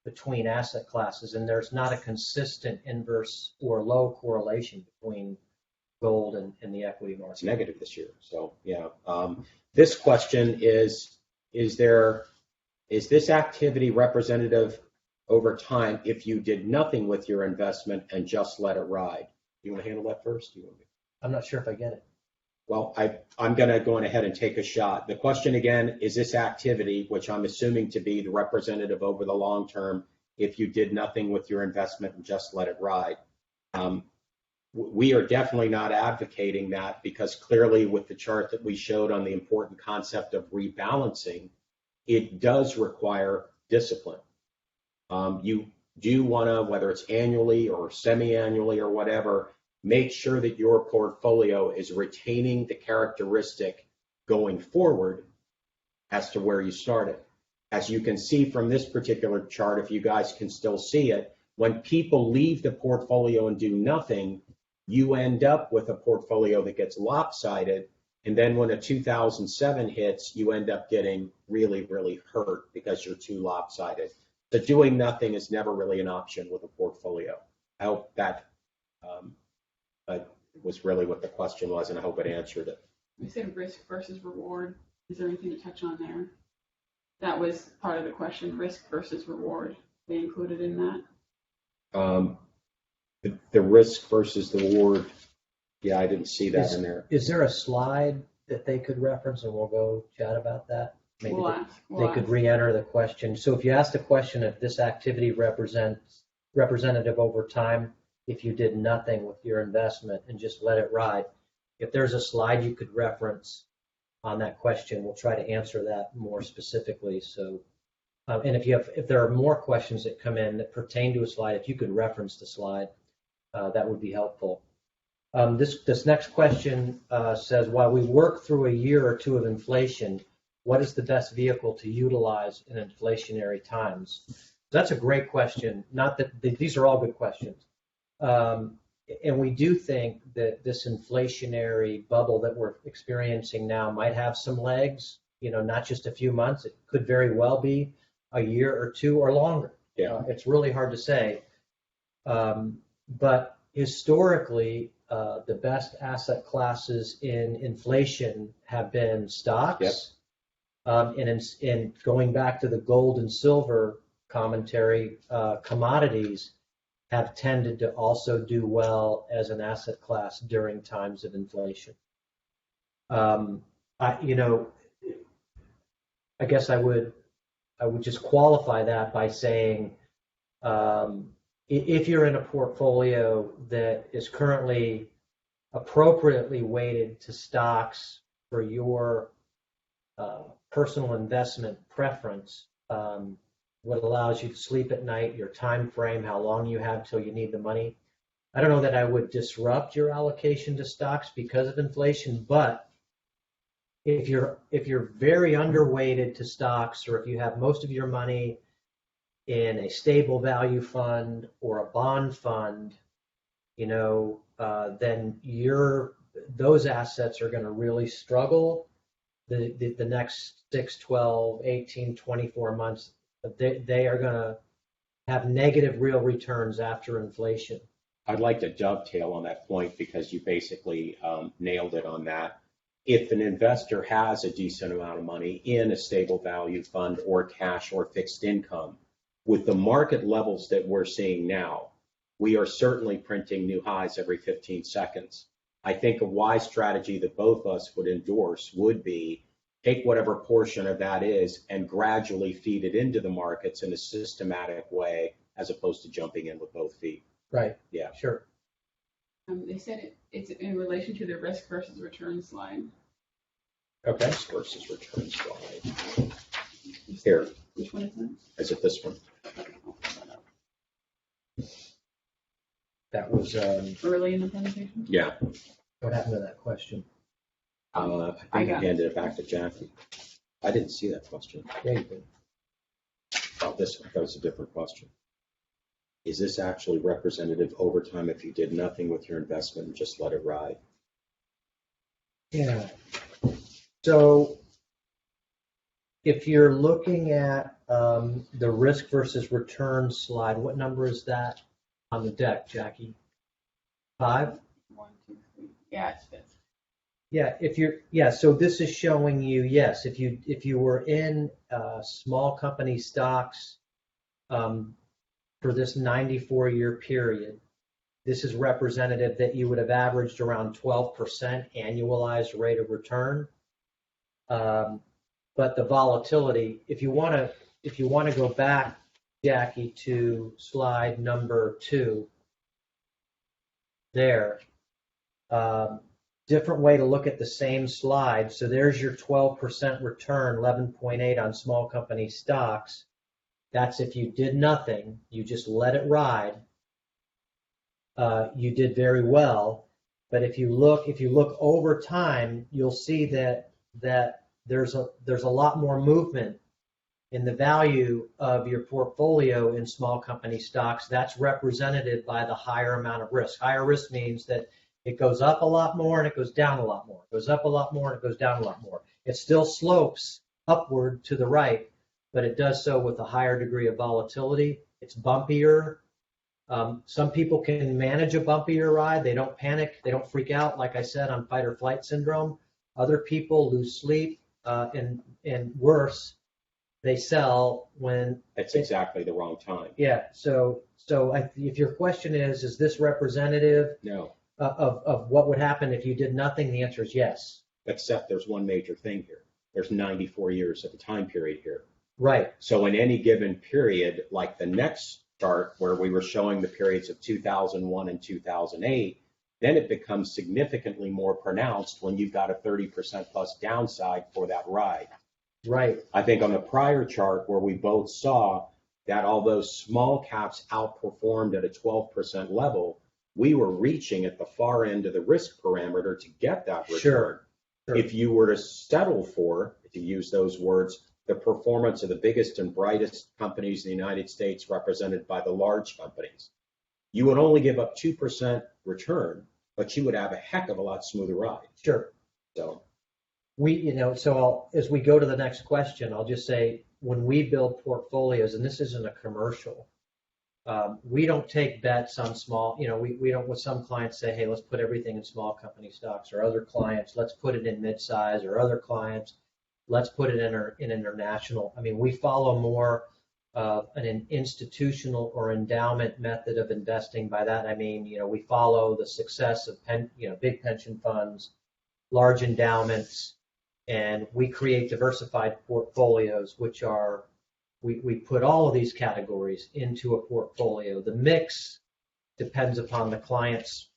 between asset classes, and there's not a consistent inverse or low correlation between gold and the equity market. It's negative this year. So yeah. This question is this activity representative over time if you did nothing with your investment and just let it ride? You want to handle that first? I'm not sure if I get it. Well, I'm going to go ahead and take a shot. The question again, is this activity, which I'm assuming to be the representative over the long term, if you did nothing with your investment and just let it ride? We are definitely not advocating that, because clearly with the chart that we showed on the important concept of rebalancing, it does require discipline. You do want to, whether it's annually or semi-annually or whatever, make sure that your portfolio is retaining the characteristic going forward as to where you started. As you can see from this particular chart, if you guys can still see it, when people leave the portfolio and do nothing, you end up with a portfolio that gets lopsided. And then when a 2007 hits, you end up getting really, really hurt because you're too lopsided. So doing nothing is never really an option with a portfolio. I hope that was really what the question was, and I hope it answered it. We said risk versus reward. Is there anything to touch on there? That was part of the question, risk versus reward. They included in that? The risk versus the reward, yeah, I didn't see that in there. Is there a slide that they could reference, and we'll go chat about that? Maybe they could re-enter the question. So if you ask the question if this activity represents representative over time, if you did nothing with your investment and just let it ride, if there's a slide you could reference on that question, we'll try to answer that more specifically. So, and if there are more questions that come in that pertain to a slide, if you could reference the slide, that would be helpful. This next question says, while we work through a year or two of inflation, what is the best vehicle to utilize in inflationary times? That's a great question. Not that these are all good questions. And we do think that this inflationary bubble that we're experiencing now might have some legs, not just a few months. It could very well be a year or two or longer. Yeah. It's really hard to say. But historically, the best asset classes in inflation have been stocks. Yep. And in going back to the gold and silver commentary, commodities have tended to also do well as an asset class during times of inflation. I guess I would just qualify that by saying, if you're in a portfolio that is currently appropriately weighted to stocks for your personal investment preference, what allows you to sleep at night, your time frame, how long you have till you need the money. I don't know that I would disrupt your allocation to stocks because of inflation, but if you're very underweighted to stocks, or if you have most of your money in a stable value fund or a bond fund, then those assets are going to really struggle the next 6, 12, 18, 24 months. They are going to have negative real returns after inflation. I'd like to dovetail on that point, because you basically nailed it on that. If an investor has a decent amount of money in a stable value fund or cash or fixed income, with the market levels that we're seeing now, we are certainly printing new highs every 15 seconds. I think a wise strategy that both of us would endorse would be take whatever portion of that is and gradually feed it into the markets in a systematic way, as opposed to jumping in with both feet. Right. Yeah. Sure. They said it's in relation to the risk versus return slide. Okay. Risk versus return slide. Here. Which one is that? Is it this one? Okay, I'll pull that up. That was, early in the presentation. Yeah. what happened to that question? I I think I got handed it back to Jackie. I didn't see that question. Yeah, you did. Oh, that was a different question. Is this actually representative over time if you did nothing with your investment and just let it ride? Yeah. So if you're looking at the risk versus return slide, what number is that on the deck, Jackie? 5? 1, 2, 3. Yeah, it's fifth. Yeah, so this is showing you, yes, if you were in small company stocks for this 94-year period, this is representative that you would have averaged around 12% annualized rate of return. But the volatility, if you want to go back, Jackie, to slide number 2, there, different way to look at the same slide. So there's your 12% return, 11.8 on small company stocks. That's if you did nothing, you just let it ride. You did very well. But if you look over time, you'll see that there's a lot more movement in the value of your portfolio in small company stocks. That's represented by the higher amount of risk. Higher risk means that it goes up a lot more and it goes down a lot more. It goes up a lot more and it goes down a lot more. It still slopes upward to the right, but it does so with a higher degree of volatility. It's bumpier. Some people can manage a bumpier ride. They don't panic. They don't freak out, like I said, on fight or flight syndrome. Other people lose sleep, and worse, they sell when It's exactly the wrong time. Yeah. So if your question is this representative No, of what would happen if you did nothing? The answer is yes. except there's one major thing here. There's 94 years of a time period here. Right. So in any given period, like the next chart where we were showing the periods of 2001 and 2008, then it becomes significantly more pronounced when you've got a 30% plus downside for that ride. Right. I think on the prior chart where we both saw that although small caps outperformed at a 12% level, we were reaching at the far end of the risk parameter to get that return. Sure. If you were to settle for, if you use those words, the performance of the biggest and brightest companies in the United States represented by the large companies, you would only give up 2% return, but you would have a heck of a lot smoother ride. Sure. So as we go to the next question, I'll just say when we build portfolios, and this isn't a commercial, we don't take bets on small, we don't, with some clients say, hey, let's put everything in small company stocks, or other clients, let's put it in mid-size, or other clients, let's put it in international. I mean, we follow more an institutional or endowment method of investing. By that, I mean, we follow the success of big pension funds, large endowments, and we create diversified portfolios, which are, we put all of these categories into a portfolio. The mix depends upon the client's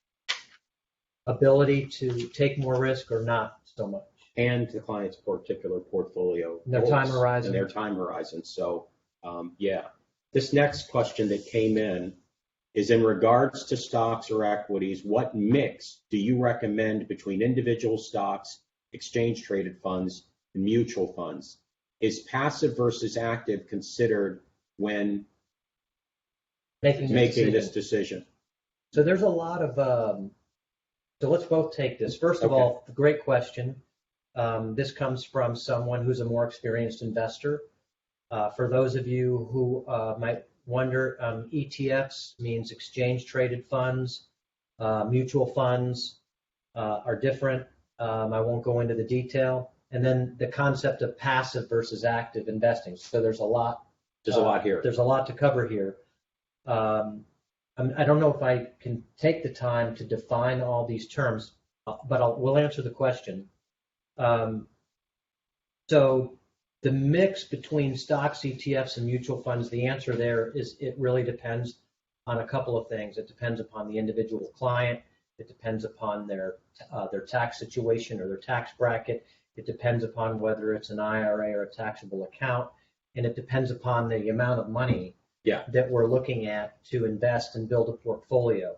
ability to take more risk or not so much. and the client's particular portfolio Their goals time horizon. and their time horizon. So, yeah. This next question that came in is in regards to stocks or equities, what mix do you recommend between individual stocks, exchange traded funds, and mutual funds? Is passive versus active considered when making this decision? So there's a lot of, so let's both take this. First of all, great question. This comes from someone who's a more experienced investor. For those of you who might wonder, ETFs means exchange traded funds. Mutual funds are different. I won't go into the detail. And then the concept of passive versus active investing. So there's a lot. There's a lot here. There's a lot to cover here. I don't know if I can take the time to define all these terms, but we'll answer the question. So the mix between stocks, ETFs, and mutual funds, the answer there is it really depends on a couple of things. It depends upon the individual client. It depends upon their tax situation or their tax bracket. It depends upon whether it's an IRA or a taxable account. And it depends upon the amount of money that we're looking at to invest and build a portfolio.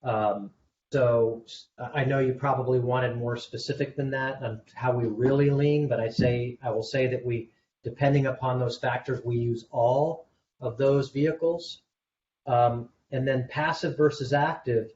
So I know you probably wanted more specific than that on how we really lean, but I will say that depending upon those factors, we use all of those vehicles. And then passive versus active,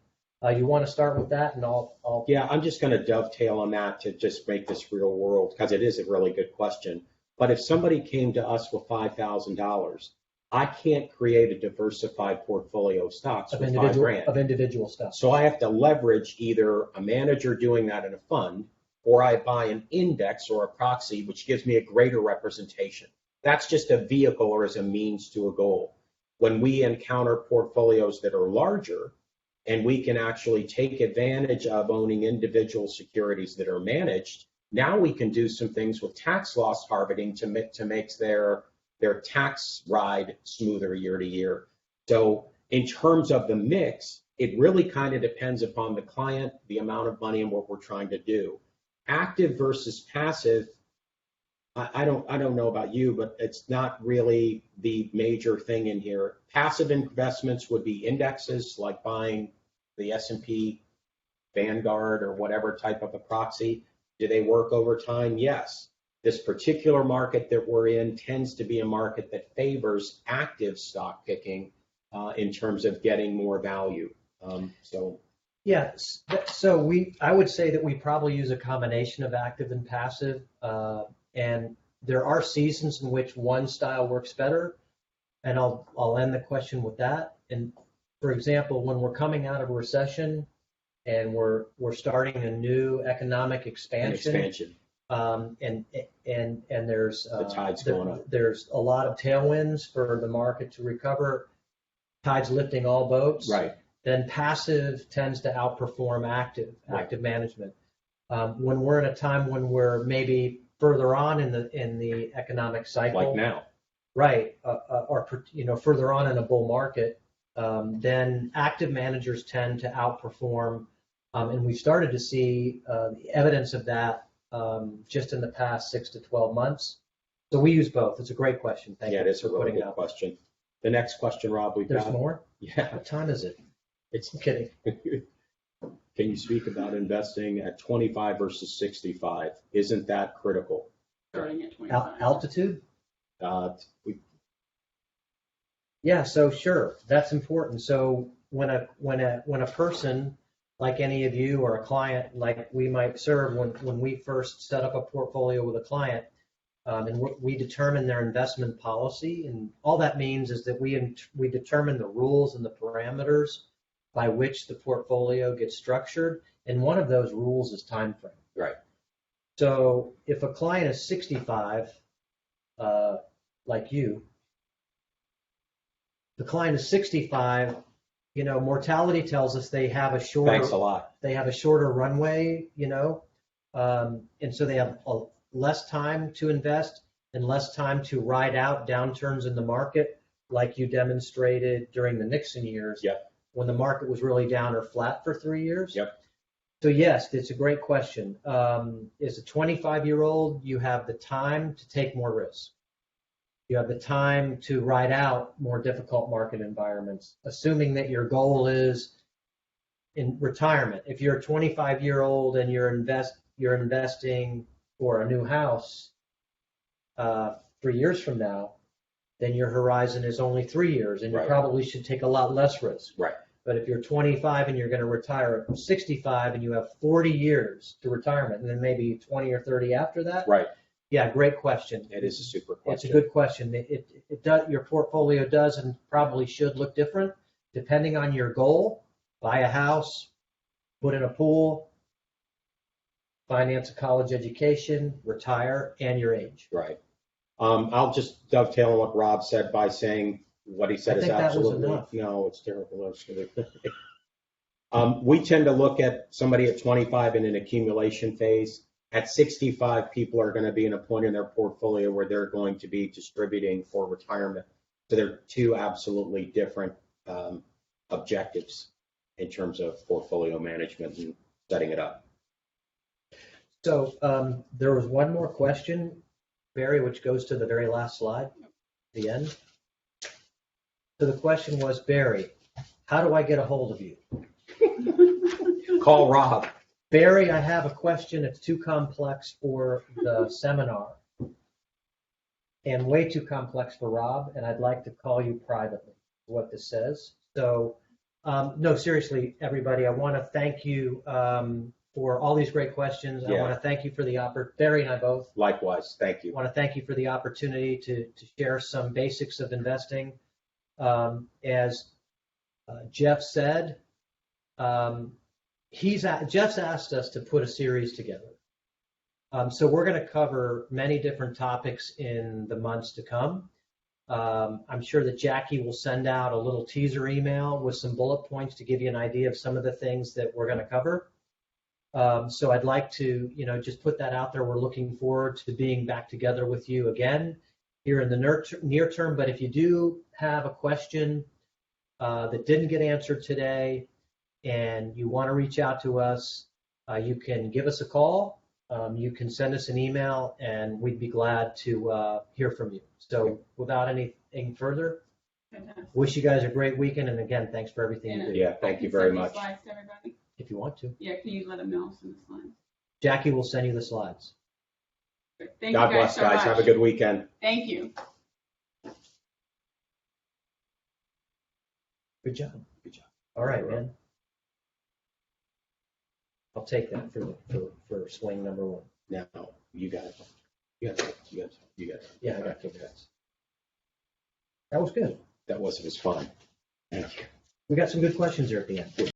you want to start with that, and I'll. Yeah, I'm just going to dovetail on that to just make this real world, because it is a really good question. But if somebody came to us with $5,000, I can't create a diversified portfolio of stocks with $5,000. Of individual stuff. So I have to leverage either a manager doing that in a fund, or I buy an index or a proxy, which gives me a greater representation. That's just a vehicle or as a means to a goal. When we encounter portfolios that are larger, and we can actually take advantage of owning individual securities that are managed, now we can do some things with tax loss harvesting to make their tax ride smoother year to year. So in terms of the mix, it really kind of depends upon the client, the amount of money, and what we're trying to do. Active versus passive, I don't know about you, but it's not really the major thing in here. Passive investments would be indexes, like buying the S&P Vanguard or whatever type of a proxy. Do they work over time? Yes. This particular market that we're in tends to be a market that favors active stock picking in terms of getting more value. Yes. So I would say that we probably use a combination of active and passive. And there are seasons in which one style works better. And I'll end the question with that. And for example, when we're coming out of a recession and we're starting a new economic expansion. And there's the tide's going up. There's a lot of tailwinds for the market to recover. Tide's lifting all boats. Right. Then passive tends to outperform active management. When we're in a time when we're maybe further on in the economic cycle, like now, right, or further on in a bull market, then active managers tend to outperform, and we've started to see the evidence of that just in the past 6 to 12 months. So we use both. It's a great question. Thank you. Yeah, it is a really good question. The next question, Rob, There's more? Yeah. What time is it? I'm kidding. Can you speak about investing at 25 versus 65? Isn't that critical? Starting at 25. Altitude? Yeah, so sure, that's important. So when a person like any of you or a client like we might serve, when we first set up a portfolio with a client, and we determine their investment policy, and all that means is that we determine the rules and the parameters by which the portfolio gets structured, and one of those rules is time frame. Right. So if a client is 65, like you, the client is 65, mortality tells us they have a shorter. Thanks a lot. They have a shorter runway, and so they have less time to invest and less time to ride out downturns in the market, like you demonstrated during the Nixon years. Yep. When the market was really down or flat for 3 years. Yep. So yes, it's a great question. As a 25-year-old, you have the time to take more risks. You have the time to ride out more difficult market environments, assuming that your goal is in retirement. If you're a 25-year-old and you're investing for a new house 3 years from now, then your horizon is only 3 years, and you probably should take a lot less risk. Right. But if you're 25 and you're going to retire at 65 and you have 40 years to retirement, and then maybe 20 or 30 after that. Right. Yeah, great question. It is a super question. It's a good question. It does, your portfolio does and probably should look different depending on your goal. Buy a house, put in a pool, finance a college education, retire, and your age. Right. I'll just dovetail on what Rob said by saying what he said is absolutely. No, it's terrible. We tend to look at somebody at 25 in an accumulation phase. At 65, people are going to be in a point in their portfolio where they're going to be distributing for retirement. So they're two absolutely different objectives in terms of portfolio management and setting it up. So there was one more question, Barry, which goes to the very last slide, the end. So the question was, Barry, how do I get a hold of you? Call Rob. Barry, I have a question. It's too complex for the seminar and way too complex for Rob, and I'd like to call you privately, what this says. So, no, seriously, everybody, I want to thank you for all these great questions. I Yeah. want to thank you for the opportunity, Barry and I both. Likewise, thank I you. want to thank you for the opportunity to share some basics of investing. As Jeff said, Jeff's asked us to put a series together. So we're going to cover many different topics in the months to come. I'm sure that Jackie will send out a little teaser email with some bullet points to give you an idea of some of the things that we're going to cover. So I'd like to, just put that out there. We're looking forward to being back together with you again here in the near term. But if you do have a question that didn't get answered today and you want to reach out to us, you can give us a call. You can send us an email, and we'd be glad to hear from you. So without anything further, Fantastic. wish you guys a great weekend. And again, thanks for everything you do. Yeah, thank you very much. Slides to everybody. If you want to. Yeah, can you let them know some of the slides? Jackie will send you the slides. Thank God you guys bless, so guys. much. Have a good weekend. Thank you. Good job. Good job. All right, man. I'll take that for swing number one. Now, you got it. You got it. Yeah, I got it. That was good. That was fun. Thank you. We got some good questions there at the end.